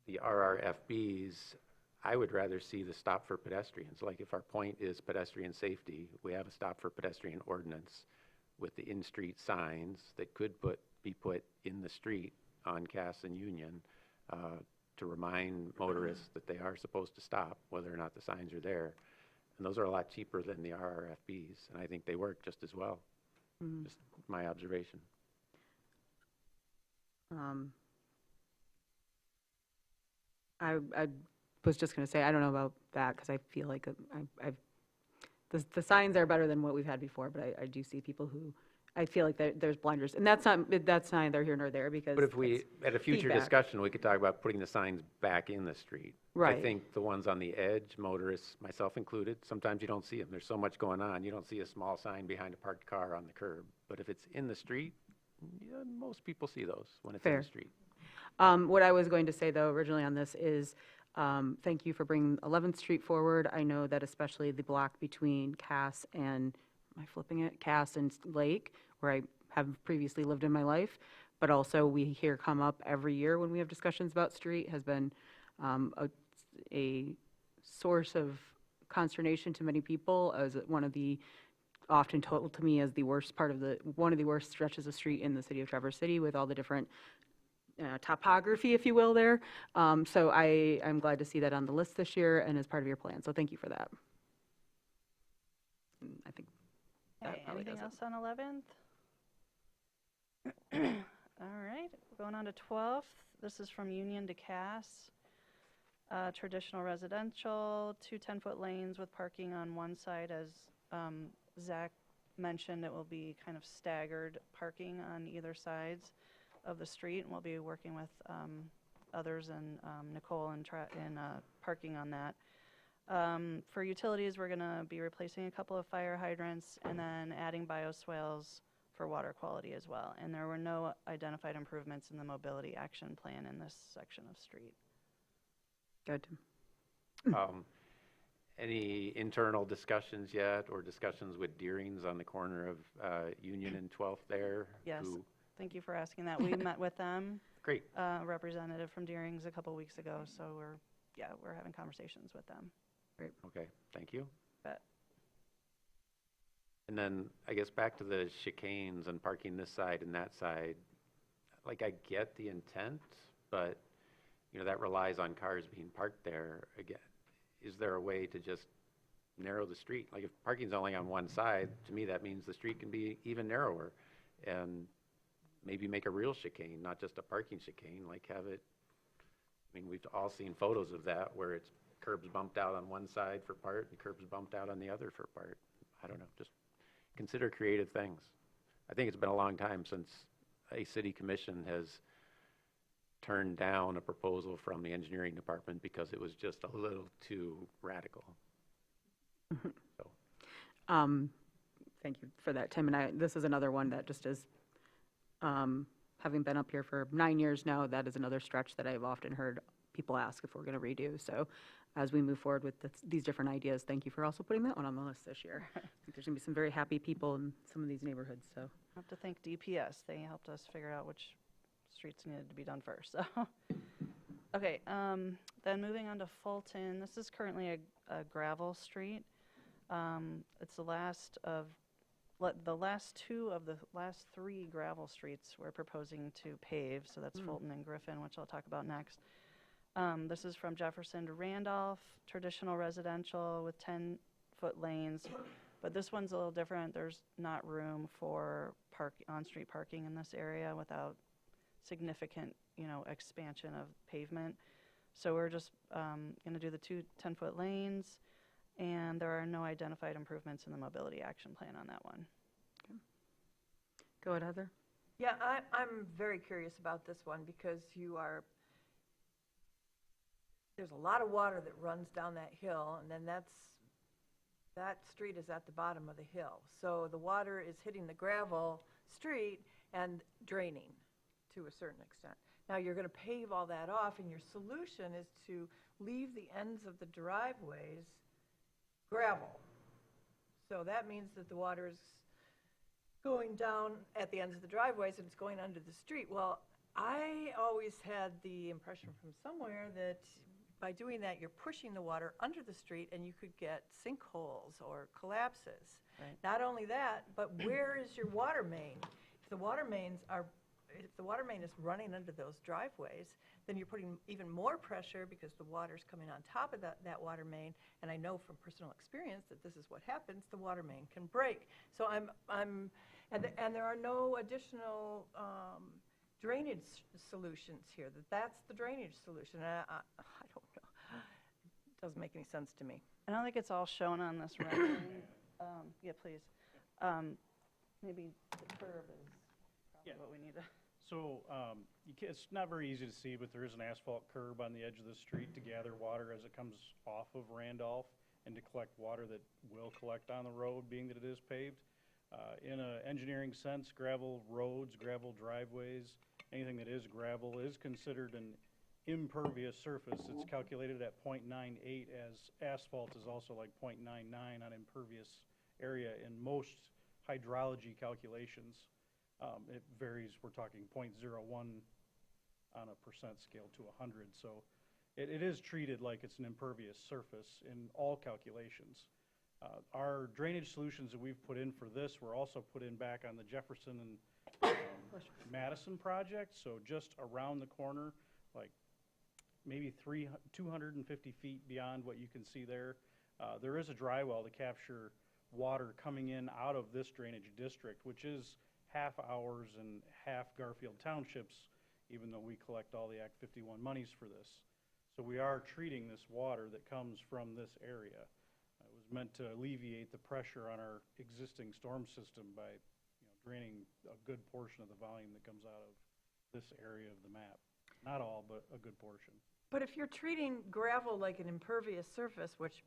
the RRFBs, I would rather see the stop for pedestrians. Like, if our point is pedestrian safety, we have a stop for pedestrian ordinance with the in-street signs that could be put in the street on Cass and Union to remind motorists that they are supposed to stop, whether or not the signs are there. And those are a lot cheaper than the RRFBs, and I think they work just as well. Just my observation. I was just going to say, I don't know about that, because I feel like the signs are better than what we've had before, but I do see people who, I feel like there's blinders, and that's neither here nor there, because But if we, it's at a future feedback. discussion, we could talk about putting the signs back in the street. I Right. think the ones on the edge, motorists, myself included, sometimes you don't see them. There's so much going on, you don't see a small sign behind a parked car on the curb. But if it's in the street, yeah, most people see those when it's in Fair. the street. What I was going to say, though, originally on this is, thank you for bringing 11th Street forward. I know that especially the block between Cass and, am I flipping it? Cass and Lake, where I have previously lived in my life, but also we hear come up every year when we have discussions about street, has been a source of consternation to many people, as one of the, often told to me as the worst part of one of the worst stretches of street in the city of Traverse City, with all the different topography, if you will, there. So I'm glad to see that on the list this year and as part of your plan. So thank you for that. I think that Okay, probably anything does it. else on 11th? All right, going on to 12th. This is from Union to Cass. Traditional residential, 2 10-foot lanes with parking on one side. As Zach mentioned, it will be kind of staggered parking on either sides of the street, and we'll be working with others and Nicole and parking on that. For utilities, we're going to be replacing a couple of fire hydrants and then adding bioswales for water quality as well. And there were no identified improvements in the mobility action plan in this section of street. Good. Any internal discussions yet, or discussions with Deering's on the corner of Union and 12th there? Yes, who- thank you for asking that. We met with them. Great. A representative from Deering's a couple weeks ago, so we're having conversations with them. Great. Okay, thank you. But And then, I guess back to the chicanes and parking this side and that side, like, I get the intent, but, that relies on cars being parked there. Again, is there a way to just narrow the street? Like, if parking's only on one side, to me, that means the street can be even narrower, and maybe make a real chicane, not just a parking chicane, like have it, we've all seen photos of that, where it's curbs bumped out on one side for part and curbs bumped out on the other for part. I don't know, just consider creative things. I think it's been a long time since a city commission has turned down a proposal from the engineering department because it was just a little too radical. Thank you for that, Tim. And this is another one that just is, having been up here for 9 years now, that is another stretch that I've often heard people ask if we're going to redo. So as we move forward with these different ideas, thank you for also putting that one on the list this year. I think there's going to be some very happy people in some of these neighborhoods, so. I have to thank DPS. They helped us figure out which streets needed to be done first, so. Okay, then moving on to Fulton. This is currently a gravel street. It's the last two of the last 3 gravel streets we're proposing to pave, so that's Fulton and Griffin, which I'll talk about next. This is from Jefferson to Randolph, traditional residential with 10-foot lanes, but this one's a little different. There's not room for on-street parking in this area without significant, expansion of pavement. So we're just going to do the 2 10-foot lanes, and there are no identified improvements in the mobility action plan on that one. Go ahead, Heather. Yeah, I'm very curious about this one because there's a lot of water that runs down that hill, and then that street is at the bottom of the hill. So the water is hitting the gravel street and draining to a certain extent. Now you're going to pave all that off, and your solution is to leave the ends of the driveways gravel. So that means that the water is going down at the ends of the driveways and it's going under the street. Well, I always had the impression from somewhere that by doing that, you're pushing the water under the street and you could get sinkholes or collapses. Right. Not only that, but where is your water main? If the water main is running under those driveways, then you're putting even more pressure because the water's coming on top of that water main. And I know from personal experience that this is what happens. The water main can break. So and there are no additional drainage solutions here. That's the drainage solution. I don't know. It doesn't make any sense to me. I don't think it's all shown on this rendering. Yeah, please. Maybe the curve is probably what we need to. So it's not very easy to see, but there is an asphalt curb on the edge of the street to gather water as it comes off of Randolph and to collect water that will collect on the road, being that it is paved. In an engineering sense, gravel roads, gravel driveways, anything that is gravel is considered an impervious surface. It's calculated at 0.98, as asphalt is also like 0.99 on impervious area in most hydrology calculations. It varies, we're talking 0.01 on a percent scale to 100. So it is treated like it's an impervious surface in all calculations. Our drainage solutions that we've put in for this were also put in back on the Jefferson and Madison project. So just around the corner, like maybe 250 feet beyond what you can see there, there is a dry well to capture water coming in out of this drainage district, which is half ours and half Garfield Township's, even though we collect all the Act 51 monies for this. So we are treating this water that comes from this area. It was meant to alleviate the pressure on our existing storm system by draining a good portion of the volume that comes out of this area of the map. Not all, but a good portion. But if you're treating gravel like an impervious surface, which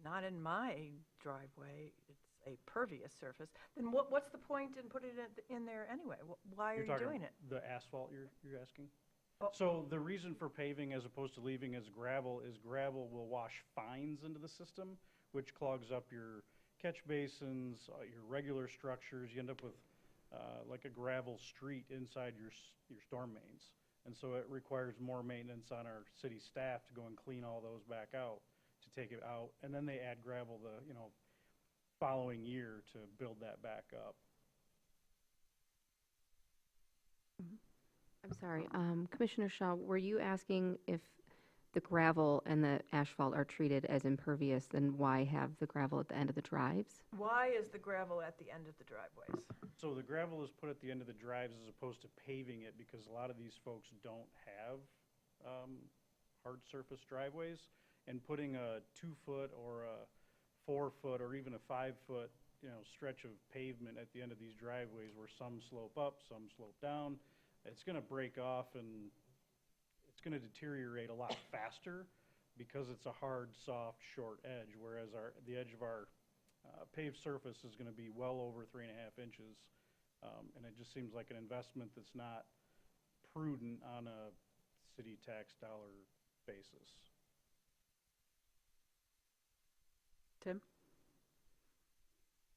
not in my driveway, it's a pervious surface, then what's the point in putting it in there anyway? Why are you doing it? The asphalt you're asking? So the reason for paving as opposed to leaving as gravel is gravel will wash fines into the system, which clogs up your catch basins, your regular structures. You end up with like a gravel street inside your storm mains. And so it requires more maintenance on our city staff to go and clean all those back out, to take it out. And then they add gravel the following year to build that back up. I'm sorry, Commissioner Shaw, were you asking if the gravel and the asphalt are treated as impervious, then why have the gravel at the end of the drives? Why is the gravel at the end of the driveways? So the gravel is put at the end of the drives as opposed to paving it because a lot of these folks don't have hard surface driveways, and putting a 2-foot or a 4-foot or even a 5-foot stretch of pavement at the end of these driveways where some slope up, some slope down, it's gonna break off and it's gonna deteriorate a lot faster because it's a hard, soft, short edge, whereas the edge of our paved surface is gonna be well over 3.5 inches. And it just seems like an investment that's not prudent on a city tax dollar basis. Tim?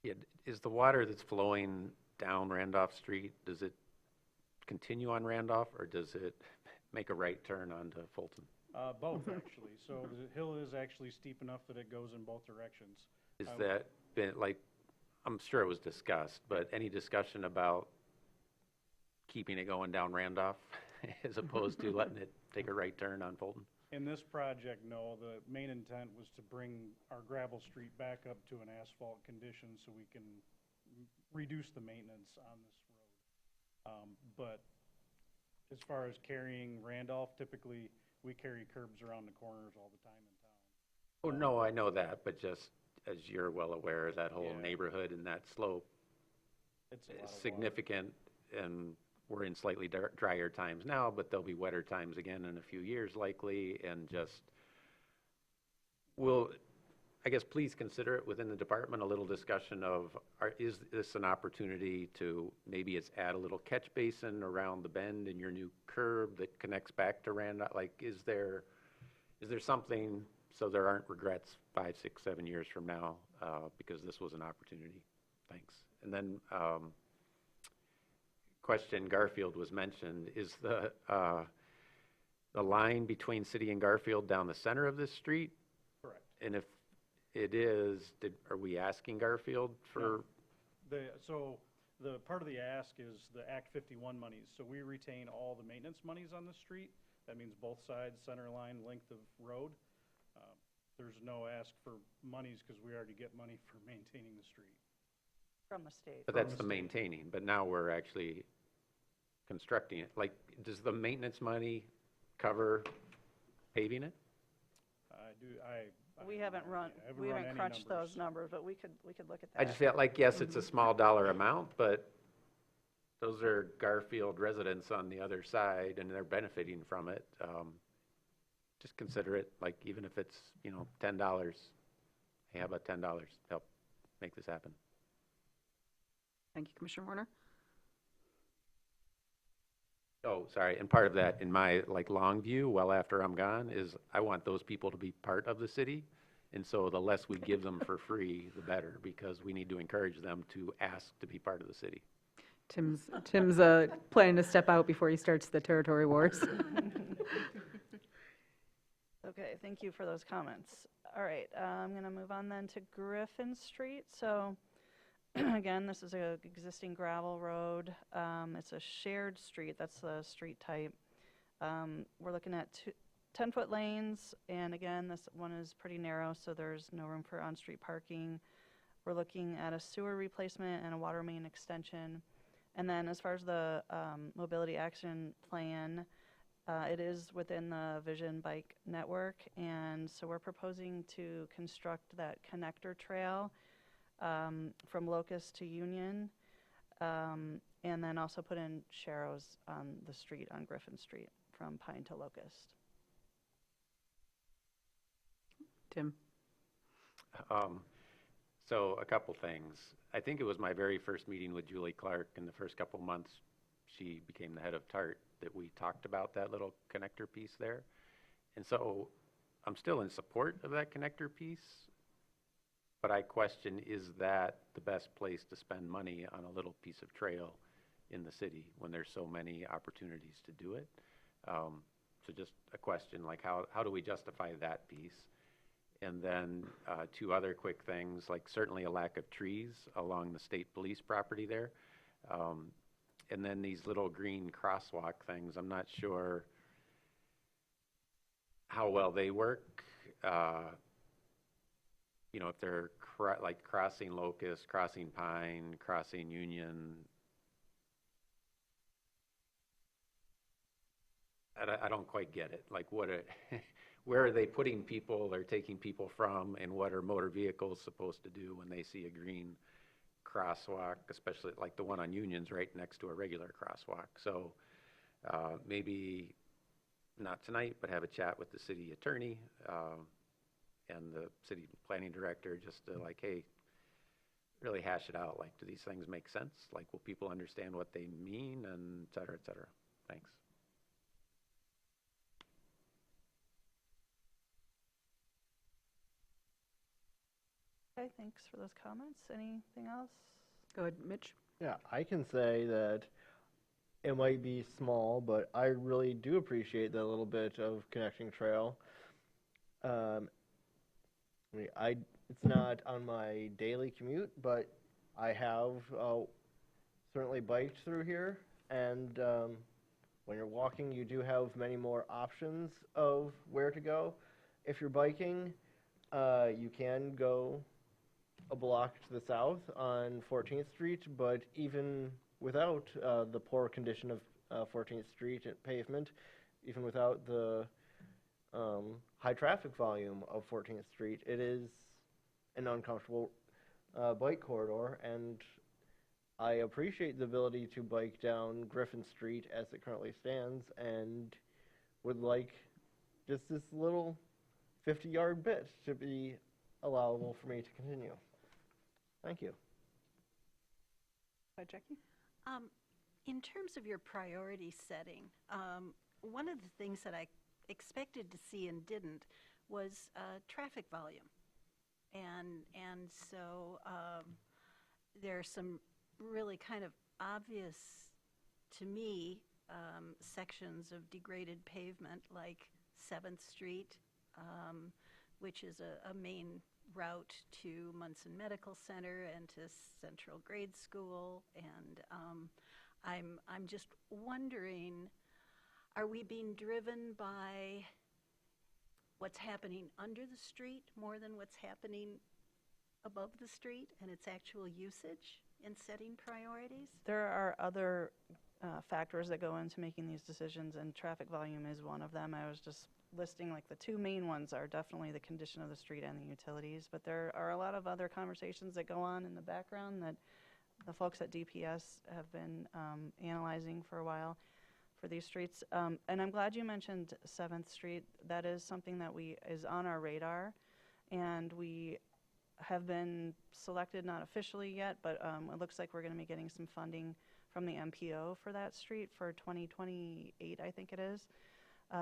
Yeah, is the water that's flowing down Randolph Street, does it continue on Randolph, or does it make a right turn onto Fulton? Both, actually. So the hill is actually steep enough that it goes in both directions. Is that been, like, I'm sure it was discussed, but any discussion about keeping it going down Randolph as opposed to letting it take a right turn on Fulton? In this project, no. The main intent was to bring our gravel street back up to an asphalt condition so we can reduce the maintenance on this road. But as far as carrying Randolph, typically we carry curbs around the corners all the time in town. Oh, no, I know that, but just as you're well aware, that whole neighborhood and that slope It's a lot is of water. significant, and we're in slightly drier times now, but there'll be wetter times again in a few years likely, and just, I guess, please consider it within the department, a little discussion of, is this an opportunity to, maybe it's add a little catch basin around the bend in your new curb that connects back to Randolph? Like, is there something so there aren't regrets 5, 6, 7 years from now, because this was an opportunity? Thanks. And then, question, Garfield was mentioned, is the line between City and Garfield down the center of this street? Correct. And if it is, are we asking Garfield for? So the part of the ask is the Act 51 monies. So we retain all the maintenance monies on the street. That means both sides, center line, length of road. There's no ask for monies because we already get money for maintaining the street. From the state. But that's the maintaining, but now we're actually constructing it. Like, does the maintenance money cover paving it? We haven't crunched those numbers, but we could look at that. I just felt like, yes, it's a small dollar amount, but those are Garfield residents on the other side, and they're benefiting from it. Just consider it, like, even if it's, $10, hey, how about $10? Help make this happen. Thank you, Commissioner Warner. Oh, sorry, and part of that, in my, long view, well after I'm gone, is I want those people to be part of the city, and so the less we give them for free, the better, because we need to encourage them to ask to be part of the city. Tim's planning to step out before he starts the territory wars. Okay, thank you for those comments. All right, I'm going to move on then to Griffin Street. So again, this is an existing gravel road. It's a shared street. That's the street type. We're looking at 10-foot lanes, and again, this one is pretty narrow, so there's no room for on-street parking. We're looking at a sewer replacement and a water main extension. And then as far as the mobility action plan, it is within the Vision Bike Network, and so we're proposing to construct that connector trail from Locust to Union, and then also put in sharrows on the street, on Griffin Street, from Pine to Locust. Tim? So a couple things. I think it was my very first meeting with Julie Clark in the first couple months she became the head of TART that we talked about that little connector piece there. And so I'm still in support of that connector piece, but I question, is that the best place to spend money on a little piece of trail in the city when there's so many opportunities to do it? So just a question, like how do we justify that piece? And then 2 other quick things, like certainly a lack of trees along the state police property there. And then these little green crosswalk things, I'm not sure how well they work. If they're like crossing Locust, crossing Pine, crossing Union. I don't quite get it. Like where are they putting people or taking people from, and what are motor vehicles supposed to do when they see a green crosswalk, especially like the one on Union's right next to a regular crosswalk? So Maybe not tonight, but have a chat with the city attorney and the city planning director, just to like, hey, really hash it out. Like, do these things make sense? Like, will people understand what they mean, and et cetera, et cetera. Thanks. Okay, thanks for those comments. Anything else? Go ahead, Mitch. Yeah, I can say that it might be small, but I really do appreciate that little bit of connecting trail. It's not on my daily commute, but I have certainly biked through here, and when you're walking, you do have many more options of where to go. If you're biking, you can go a block to the south on 14th Street, but even without the poor condition of 14th Street pavement, even without the high traffic volume of 14th Street, it is an uncomfortable bike corridor, and I appreciate the ability to bike down Griffin Street as it currently stands, and would like just this little 50-yard bit to be allowable for me to continue. Thank you. Hi, Jackie. In terms of your priority setting, one of the things that I expected to see and didn't was traffic volume. And so there are some really kind of obvious, to me, sections of degraded pavement like 7th Street, which is a main route to Munson Medical Center and to Central Grade School. And I'm just wondering, are we being driven by what's happening under the street more than what's happening above the street and its actual usage in setting priorities? There are other factors that go into making these decisions, and traffic volume is one of them. I was just listing like the two main ones are definitely the condition of the street and the utilities, but there are a lot of other conversations that go on in the background that the folks at DPS have been analyzing for a while for these streets. And I'm glad you mentioned 7th Street. That is something that is on our radar, and we have been selected, not officially yet, but it looks like we're going to be getting some funding from the MPO for that street for 2028, I think it is.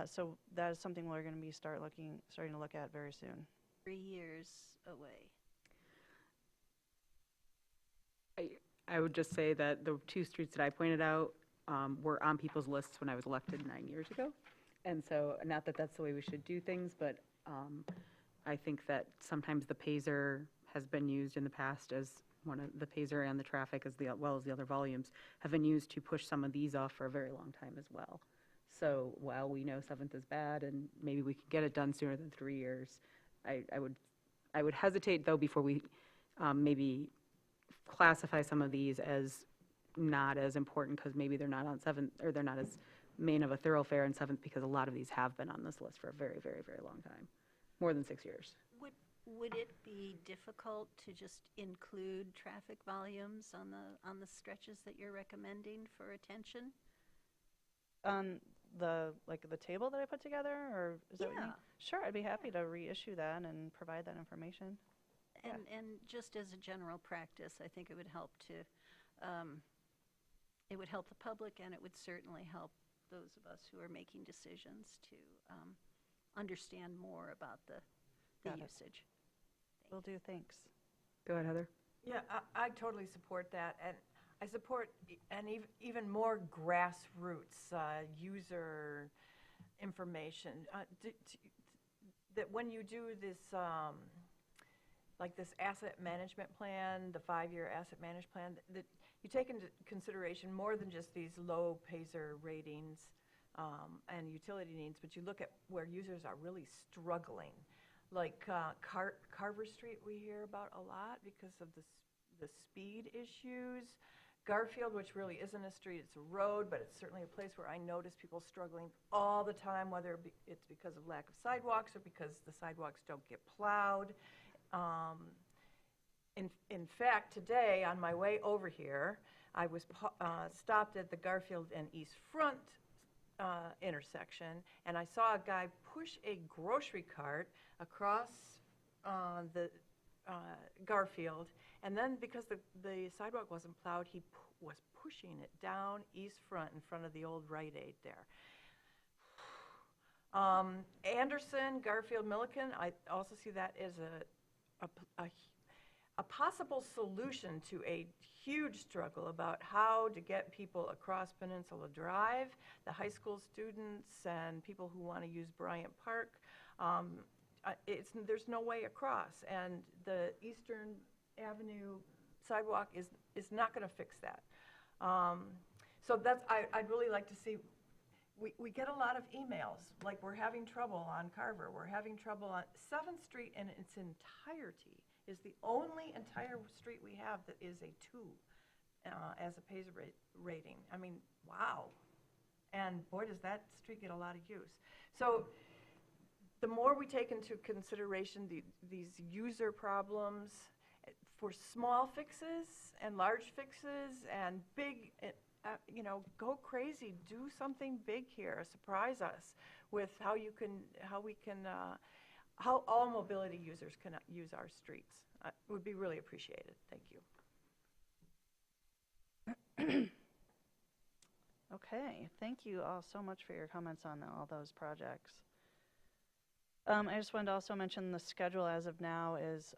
So that is something we're going to be starting to look at very soon. 3 years away. I would just say that the two streets that I pointed out were on people's lists when I was elected 9 years ago. And so, not that that's the way we should do things, but I think that sometimes the Payzer has been used in the past as one of the Payzer and the traffic, as well as the other volumes, have been used to push some of these off for a very long time as well. So while we know 7th is bad and maybe we can get it done sooner than 3 years, I would hesitate though before we maybe classify some of these as not as important because maybe they're not on 7th, or they're not as main of a thoroughfare in 7th, because a lot of these have been on this list for a very, very, very long time, more than 6 years. Would it be difficult to just include traffic volumes on the stretches that you're recommending for attention? The table that I put together, or is that what you mean? Yeah. Sure, I'd be happy to reissue that and provide that information. And just as a general practice, I think it would help the public, and it would certainly help those of us who are making decisions to understand more about the usage. Will do, thanks. Go ahead, Heather. Yeah, I totally support that, and I support even more grassroots user information. That when you do this, like this asset management plan, the 5-year asset management plan, that you take into consideration more than just these low Payzer ratings and utility needs, but you look at where users are really struggling. Like Carver Street we hear about a lot because of the speed issues. Garfield, which really isn't a street, it's a road, but it's certainly a place where I notice people struggling all the time, whether it's because of lack of sidewalks or because the sidewalks don't get plowed. In fact, today on my way over here, I was stopped at the Garfield and East Front intersection, and I saw a guy push a grocery cart across the Garfield, and then because the sidewalk wasn't plowed, he was pushing it down East Front in front of the old Rite Aid there. Anderson, Garfield, Milliken, I also see that as a possible solution to a huge struggle about how to get people across Peninsula Drive, the high school students and people who want to use Bryant Park. There's no way across, and the Eastern Avenue sidewalk is not going to fix that. So that's, I'd really like to see, we get a lot of emails, like we're having trouble on Carver, we're having trouble on 7th Street in its entirety is the only entire street we have that is a 2 as a PASER rating. I mean, wow. And boy, does that street get a lot of use. So the more we take into consideration these user problems for small fixes and large fixes and big, go crazy, do something big here, surprise us with how all mobility users can use our streets. Would be really appreciated. Thank you. Okay, thank you all so much for your comments on all those projects. I just wanted to also mention the schedule as of now is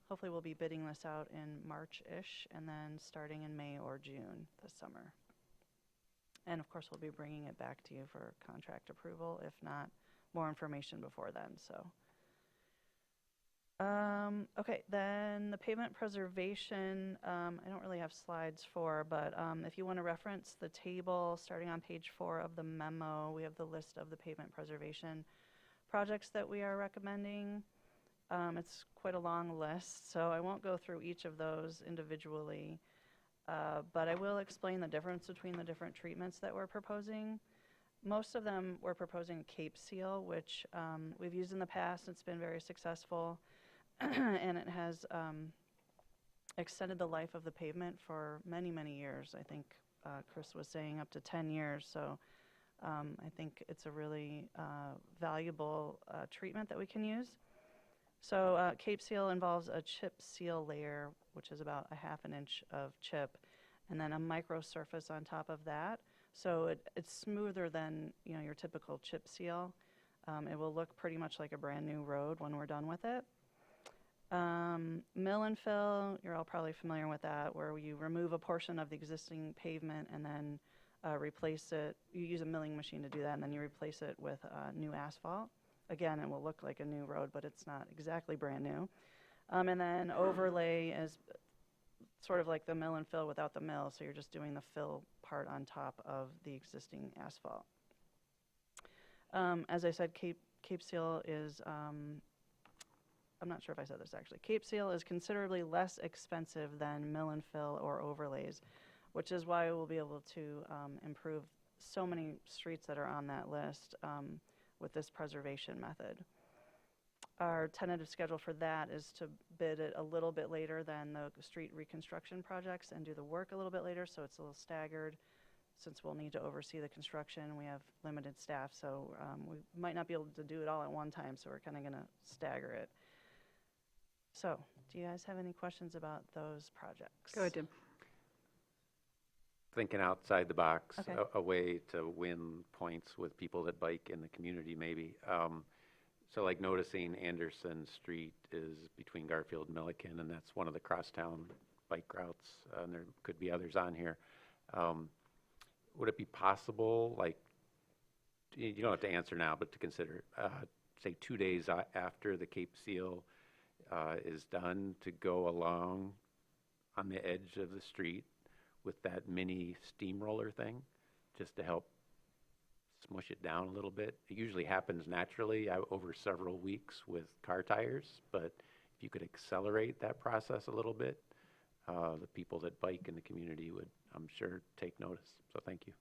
hopefully we'll be bidding this out in March-ish and then starting in May or June this summer. And of course, we'll be bringing it back to you for contract approval, if not more information before then. So, okay, then the pavement preservation, I don't really have slides for, but if you want to reference the table starting on page 4 of the memo, we have the list of the pavement preservation projects that we are recommending. It's quite a long list, so I won't go through each of those individually, but I will explain the difference between the different treatments that we're proposing. Most of them we're proposing Cape Seal, which we've used in the past. It's been very successful, and it has extended the life of the pavement for many, many years. I think Chris was saying up to 10 years, so I think it's a really valuable treatment that we can use. So Cape Seal involves a chip seal layer, which is about a ½ inch of chip, and then a micro surface on top of that. So it's smoother than your typical chip seal. It will look pretty much like a brand new road when we're done with it. Mill and fill, you're all probably familiar with that, where you remove a portion of the existing pavement and then replace it. You use a milling machine to do that, and then you replace it with new asphalt. Again, it will look like a new road, but it's not exactly brand new. And then overlay is sort of like the mill and fill without the mill, so you're just doing the fill part on top of the existing asphalt. As I said, Cape Seal is, I'm not sure if I said this actually, Cape Seal is considerably less expensive than mill and fill or overlays, which is why we'll be able to improve so many streets that are on that list with this preservation method. Our tentative schedule for that is to bid it a little bit later than the street reconstruction projects and do the work a little bit later, so it's a little staggered. Since we'll need to oversee the construction, we have limited staff, so we might not be able to do it all at one time, so we're kind of going to stagger it. So, do you guys have any questions about those projects? Go ahead, Tim. Thinking outside the box, Okay. a way to win points with people that bike in the community maybe. So like noticing Anderson Street is between Garfield and Milliken, and that's one of the crosstown bike routes, and there could be others on here. Would it be possible, like, you don't have to answer now, but to consider, say 2 days after the Cape Seal is done, to go along on the edge of the street with that mini steamroller thing, just to help smush it down a little bit. It usually happens naturally over several weeks with car tires, but if you could accelerate that process a little bit, the people that bike in the community would, I'm sure, take notice. So thank you.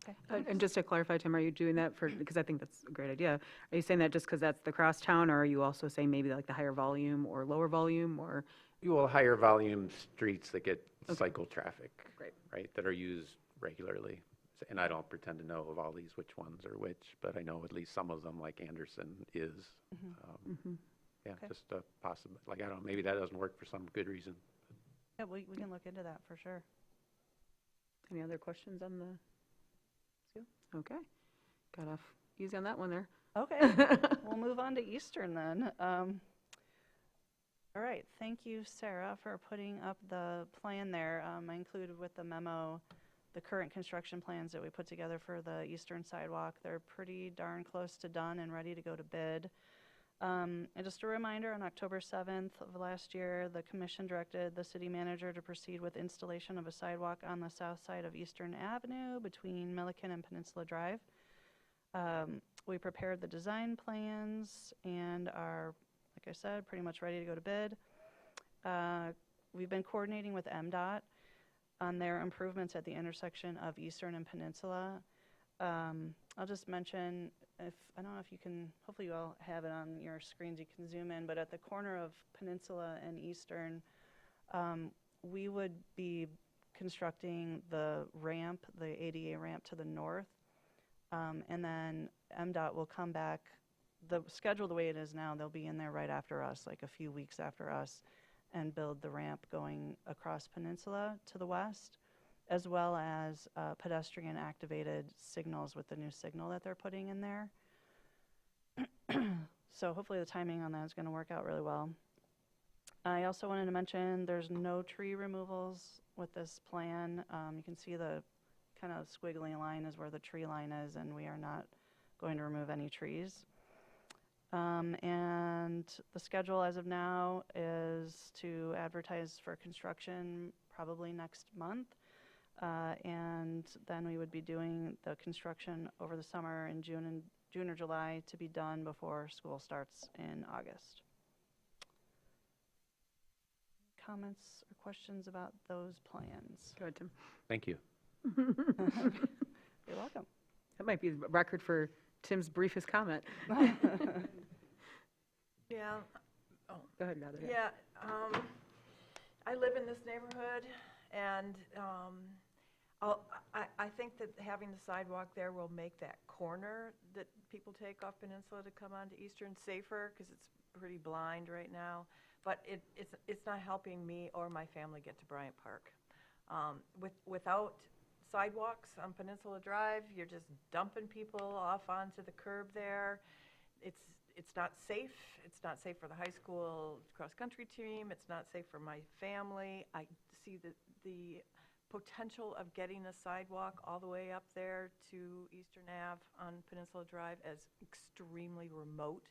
Okay. And just to clarify, Tim, are you doing that because I think that's a great idea. Are you saying that just because that's the crosstown, or are you also saying maybe like the higher volume or lower volume, or? You will higher volume streets that get Okay. cycle traffic, Great. right, that are used regularly. And I don't pretend to know of all these which ones are which, but I know at least some of them, like Anderson is. Yeah, Okay. just a possible, like, I don't know, maybe that doesn't work for some good reason. Yeah, we can look into that for sure. Any other questions on the, okay, got off easy on that one there. Okay, we'll move on to Eastern then. All right, thank you, Sarah, for putting up the plan there. I included with the memo the current construction plans that we put together for the Eastern sidewalk. They're pretty darn close to done and ready to go to bid. And just a reminder, on October 7th of last year, the commission directed the city manager to proceed with installation of a sidewalk on the south side of Eastern Avenue between Milliken and Peninsula Drive. We prepared the design plans and are, like I said, pretty much ready to go to bid. We've been coordinating with MDOT on their improvements at the intersection of Eastern and Peninsula. I'll just mention, I don't know if you can, hopefully you all have it on your screens, you can zoom in, but at the corner of Peninsula and Eastern, we would be constructing the ramp, the ADA ramp to the north, and then MDOT will come back. The schedule the way it is now, they'll be in there right after us, like a few weeks after us, and build the ramp going across Peninsula to the west, as well as pedestrian activated signals with the new signal that they're putting in there. So hopefully the timing on that is going to work out really well. I also wanted to mention there's no tree removals with this plan. You can see the kind of squiggly line is where the tree line is, and we are not going to remove any trees. And the schedule as of now is to advertise for construction probably next month. And then we would be doing the construction over the summer in June or July to be done before school starts in August. Comments or questions about those plans? Go ahead, Tim. Thank you. You're welcome. That might be a record for Tim's briefest comment. Yeah. Go ahead, Heather. Yeah, I live in this neighborhood, and I think that having the sidewalk there will make that corner that people take off Peninsula to come onto Eastern safer, because it's pretty blind right now. But it's not helping me or my family get to Bryant Park. Without sidewalks on Peninsula Drive, you're just dumping people off onto the curb there. It's not safe. It's not safe for the high school cross-country team. It's not safe for my family. I see the potential of getting a sidewalk all the way up there to Eastern Ave on Peninsula Drive as extremely remote.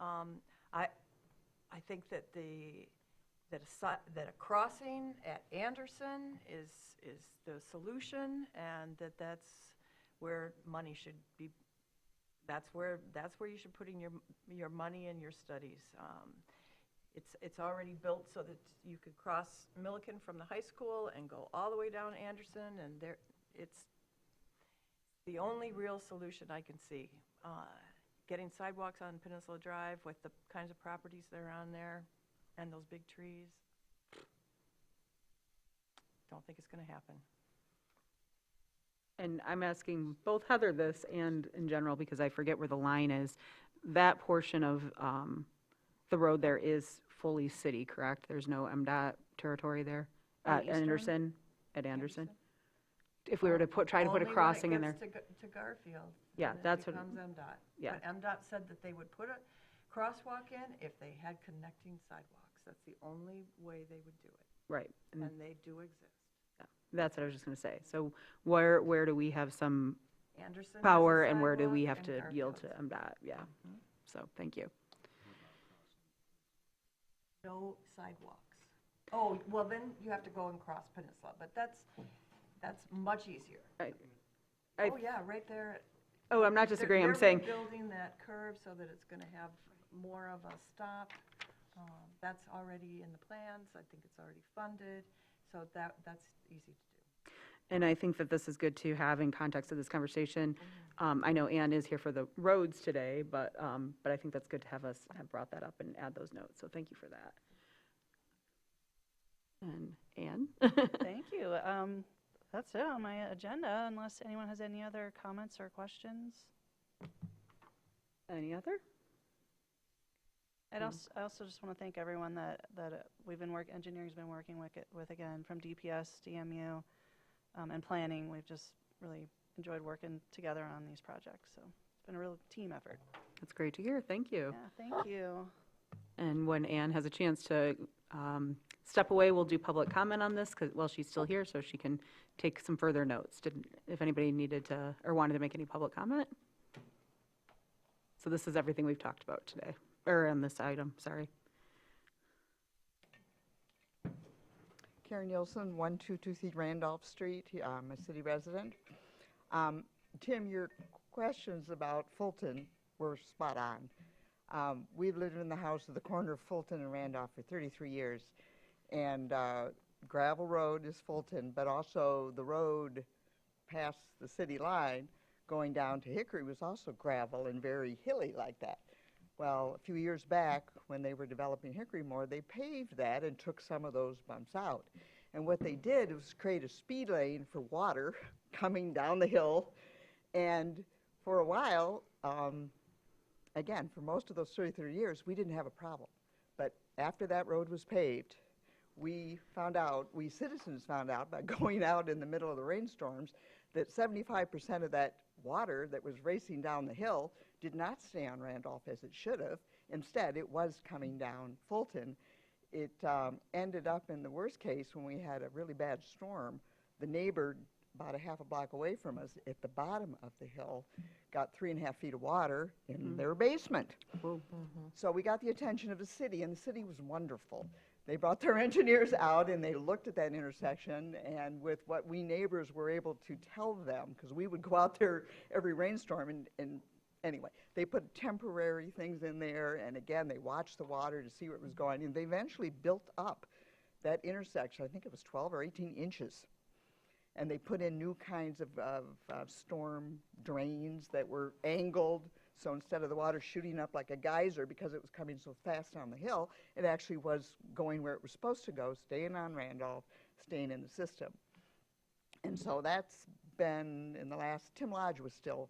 I think that a crossing at Anderson is the solution, and that's where money should be. That's where you should put in your money and your studies. It's already built so that you could cross Milliken from the high school and go all the way down Anderson, and it's the only real solution I can see. Getting sidewalks on Peninsula Drive with the kinds of properties that are on there and those big trees. Don't think it's going to happen. And I'm asking both Heather this and in general, because I forget where the line is. That portion of the road there is fully city, correct? There's no MDOT territory there? At Anderson? At Anderson? If we were to try to put a crossing in there. Only when it gets to Garfield. Yeah, then that's it what- becomes MDOT. yeah. But MDOT said that they would put a crosswalk in if they had connecting sidewalks. That's the only way they would do it, Right. and they do exist. That's what I was just going to say. So where do we have some Anderson has a power and where do we sidewalk, have and to yield to Garfield. MDOT? Yeah. So, thank you. No sidewalks. Oh, well, then you have to go and cross Peninsula, but that's much easier. Oh, yeah, right there. Oh, I'm not disagreeing. I'm saying, They're rebuilding that curve so that it's going to have more of a stop. That's already in the plans. I think it's already funded. So that's easy to do. and I think that this is good to have in context of this conversation. I know Ann is here for the roads today, but I think that's good to have brought that up and add those notes. So thank you for that. And Ann? Thank you. That's it on my agenda, unless anyone has any other comments or questions. Any other? I also just want to thank everyone that engineering's been working with again, from DPS, DMU, and planning. We've just really enjoyed working together on these projects, so it's been a real team effort. That's great to hear. Thank you. Yeah, thank you. And when Ann has a chance to step away, we'll do public comment on this while she's still here, so she can take some further notes. If anybody needed to or wanted to make any public comment. So this is everything we've talked about today, or on this item, sorry. Karen Nielsen, 1223 Randolph Street. I'm a city resident. Tim, your questions about Fulton were spot on. We've lived in the house at the corner of Fulton and Randolph for 33 years. And gravel road is Fulton, but also the road past the city line going down to Hickory was also gravel and very hilly like that. Well, a few years back, when they were developing Hickory more, they paved that and took some of those bumps out. And what they did was create a speed lane for water coming down the hill. And for a while, again, for most of those 33 years, we didn't have a problem. But after that road was paved, we citizens found out by going out in the middle of the rainstorms that 75% of that water that was racing down the hill did not stay on Randolph as it should have. Instead, it was coming down Fulton. It ended up in the worst case when we had a really bad storm. The neighbor about a half a block away from us at the bottom of the hill got 3.5 feet of water in their basement. So we got the attention of the city, and the city was wonderful. They brought their engineers out and they looked at that intersection, and with what we neighbors were able to tell them, because we would go out there every rainstorm, and anyway, they put temporary things in there, and again, they watched the water to see where it was going, and they eventually built up that intersection. I think it was 12 or 18 inches. And they put in new kinds of storm drains that were angled, so instead of the water shooting up like a geyser because it was coming so fast down the hill, it actually was going where it was supposed to go, staying on Randolph, staying in the system. And so that's been in the last, Tim Lodge was still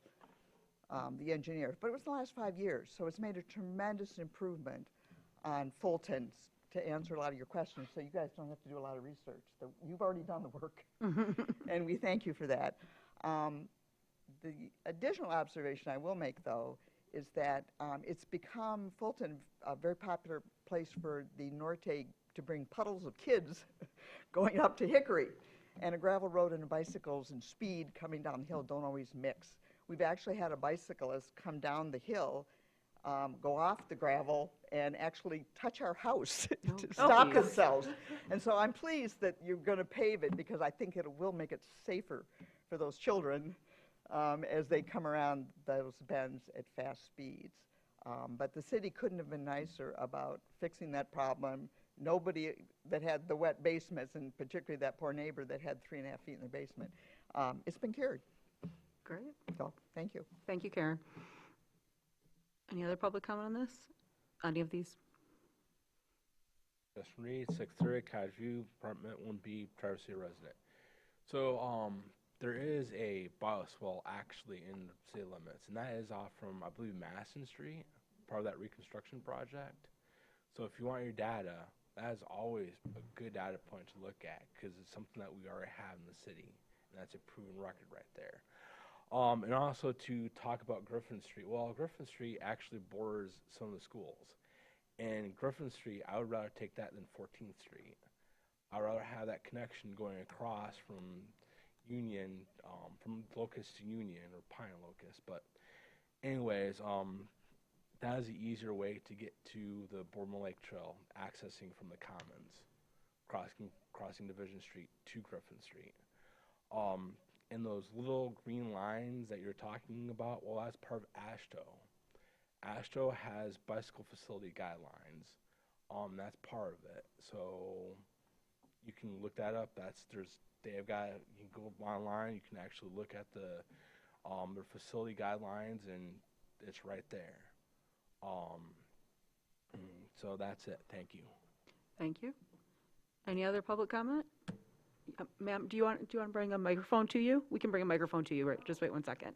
the engineer, but it was the last 5 years, so it's made a tremendous improvement on Fulton to answer a lot of your questions, so you guys don't have to do a lot of research. You've already done the work, and we thank you for that. The additional observation I will make, though, is that it's become, Fulton, a very popular place for the Norte to bring puddles of kids going up to Hickory. And a gravel road and bicycles and speed coming down the hill don't always mix. We've actually had a bicyclist come down the hill, go off the gravel, and actually touch our house to stop themselves. And so I'm pleased that you're going to pave it, because I think it will make it safer for those children as they come around those bends at fast speeds. But the city couldn't have been nicer about fixing that problem. Nobody that had the wet basements, and particularly that poor neighbor that had 3.5 feet in their basement, it's been cured. Great. So, thank you. Thank you, Karen. Any other public comment on this? Any of these? Justin Reed, 630 Cottage View, apartment 1B, Traverse City resident. So, there is a bioswale actually in the city limits, and that is off from, I believe, Madison Street, part of that reconstruction project. So if you want your data, that is always a good data point to look at, because it's something that we already have in the city, and that's a proven record right there. And also to talk about Griffin Street. Well, Griffin Street actually borders some of the schools. And Griffin Street, I would rather take that than 14th Street. I'd rather have that connection going across from Union, from Locust to Union, or Pine and Locust. But anyways, that is the easier way to get to the Boardman Lake Trail, accessing from the Commons, crossing Division Street to Griffin Street. And those little green lines that you're talking about, well, that's part of AASHTO. AASHTO has bicycle facility guidelines. That's part of it. So you can look that up. They've got, you can go online, you can actually look at their facility guidelines, and it's right there. So that's it. Thank you. Thank you. Any other public comment? Ma'am, do you want to bring a microphone to you? We can bring a microphone to you, right? Just wait one second.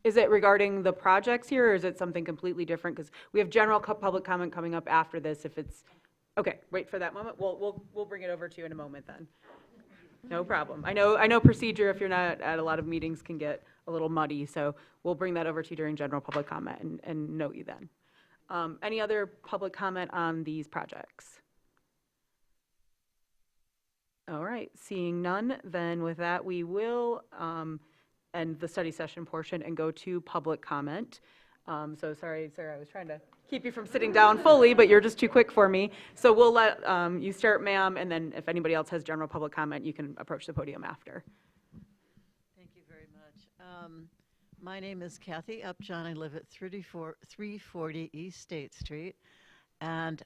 Is it regarding the projects here, or is it something completely different? Because we have general public comment coming up after this if it's, okay, wait for that moment. We'll bring it over to you in a moment then. No problem. I know procedure, if you're not at a lot of meetings, can get a little muddy, so we'll bring that over to you during general public comment and note you then. Any other public comment on these projects? All right, seeing none, then with that, we will end the study session portion and go to public comment. So sorry, Sarah, I was trying to keep you from sitting down fully, but you're just too quick for me. So we'll let you start, ma'am, and then if anybody else has general public comment, you can approach the podium after. Thank you very much. My name is Kathy Upjohn. I live at 340 East State Street. And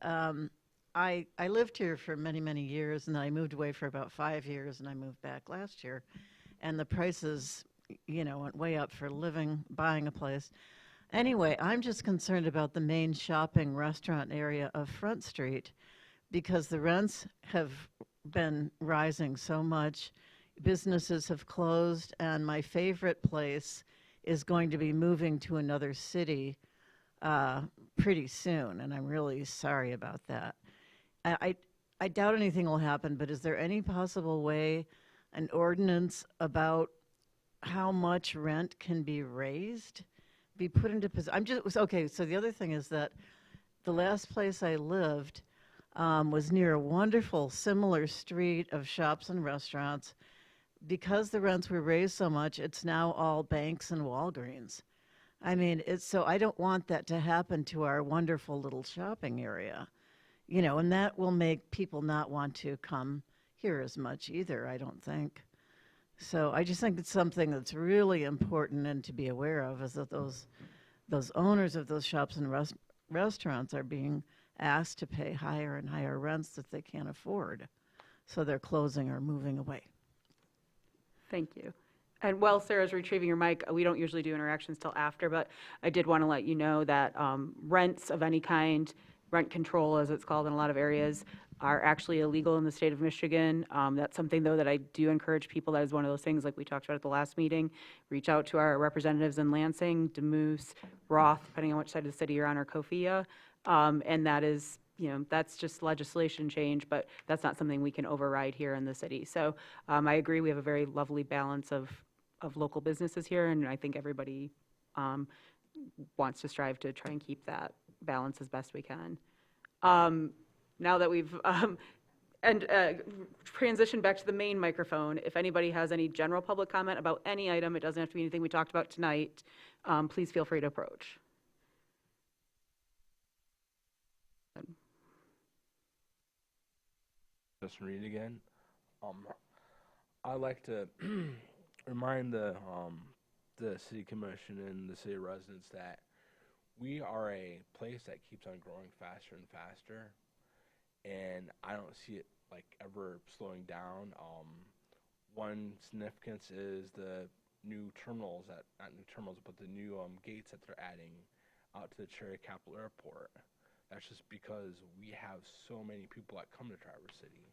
I lived here for many, many years, and then I moved away for about 5 years, and I moved back last year. And the prices, you know, went way up for living, buying a place. Anyway, I'm just concerned about the main shopping restaurant area of Front Street because the rents have been rising so much. Businesses have closed, and my favorite place is going to be moving to another city pretty soon, and I'm really sorry about that. I doubt anything will happen, but is there any possible way, an ordinance about how much rent can be raised, be put into position? Okay, so the other thing is that the last place I lived was near a wonderful similar street of shops and restaurants. Because the rents were raised so much, it's now all banks and Walgreens. I mean, so I don't want that to happen to our wonderful little shopping area, you know, and that will make people not want to come here as much either, I don't think. So I just think it's something that's really important and to be aware of is that those owners of those shops and restaurants are being asked to pay higher and higher rents that they can't afford. So they're closing or moving away. Thank you. And while Sarah's retrieving your mic, we don't usually do interactions till after, but I did want to let you know that rents of any kind, rent control as it's called in a lot of areas, are actually illegal in the state of Michigan. That's something, though, that I do encourage people. That is one of those things, like we talked about at the last meeting. Reach out to our representatives in Lansing, Demoose, Roth, depending on which side of the city you're on, or Kofia. And that is, you know, that's just legislation change, but that's not something we can override here in the city. So I agree, we have a very lovely balance of local businesses here, and I think everybody wants to strive to try and keep that balance as best we can. Now that we've transitioned back to the main microphone, if anybody has any general public comment about any item, it doesn't have to be anything we talked about tonight, please feel free to approach. Justin Reed again. I'd like to remind the city commission and the city residents that we are a place that keeps on growing faster and faster, and I don't see it like ever slowing down. One significance is the new terminals not new terminals, but the new gates that they're adding out to the Cherry Capital Airport. That's just because we have so many people that come to Traverse City,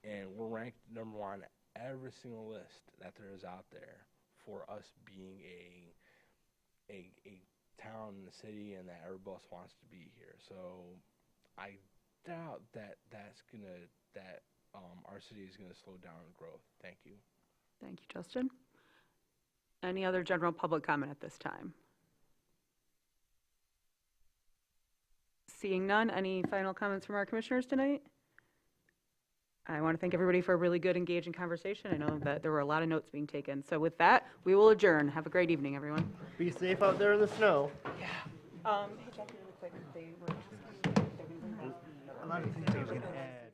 and we're ranked number one on every single list that there is out there for us being a town in the city and that everybody else wants to be here. So I doubt that our city is going to slow down in growth. Thank you. Thank you, Justin. Any other general public comment at this time? Seeing none, any final comments from our commissioners tonight? I want to thank everybody for a really good, engaging conversation. I know that there were a lot of notes being taken. So with that, we will adjourn. Have a great evening, everyone. Be safe out there in the snow. Hey, Jackie, really quick. A lot of things I was going to add.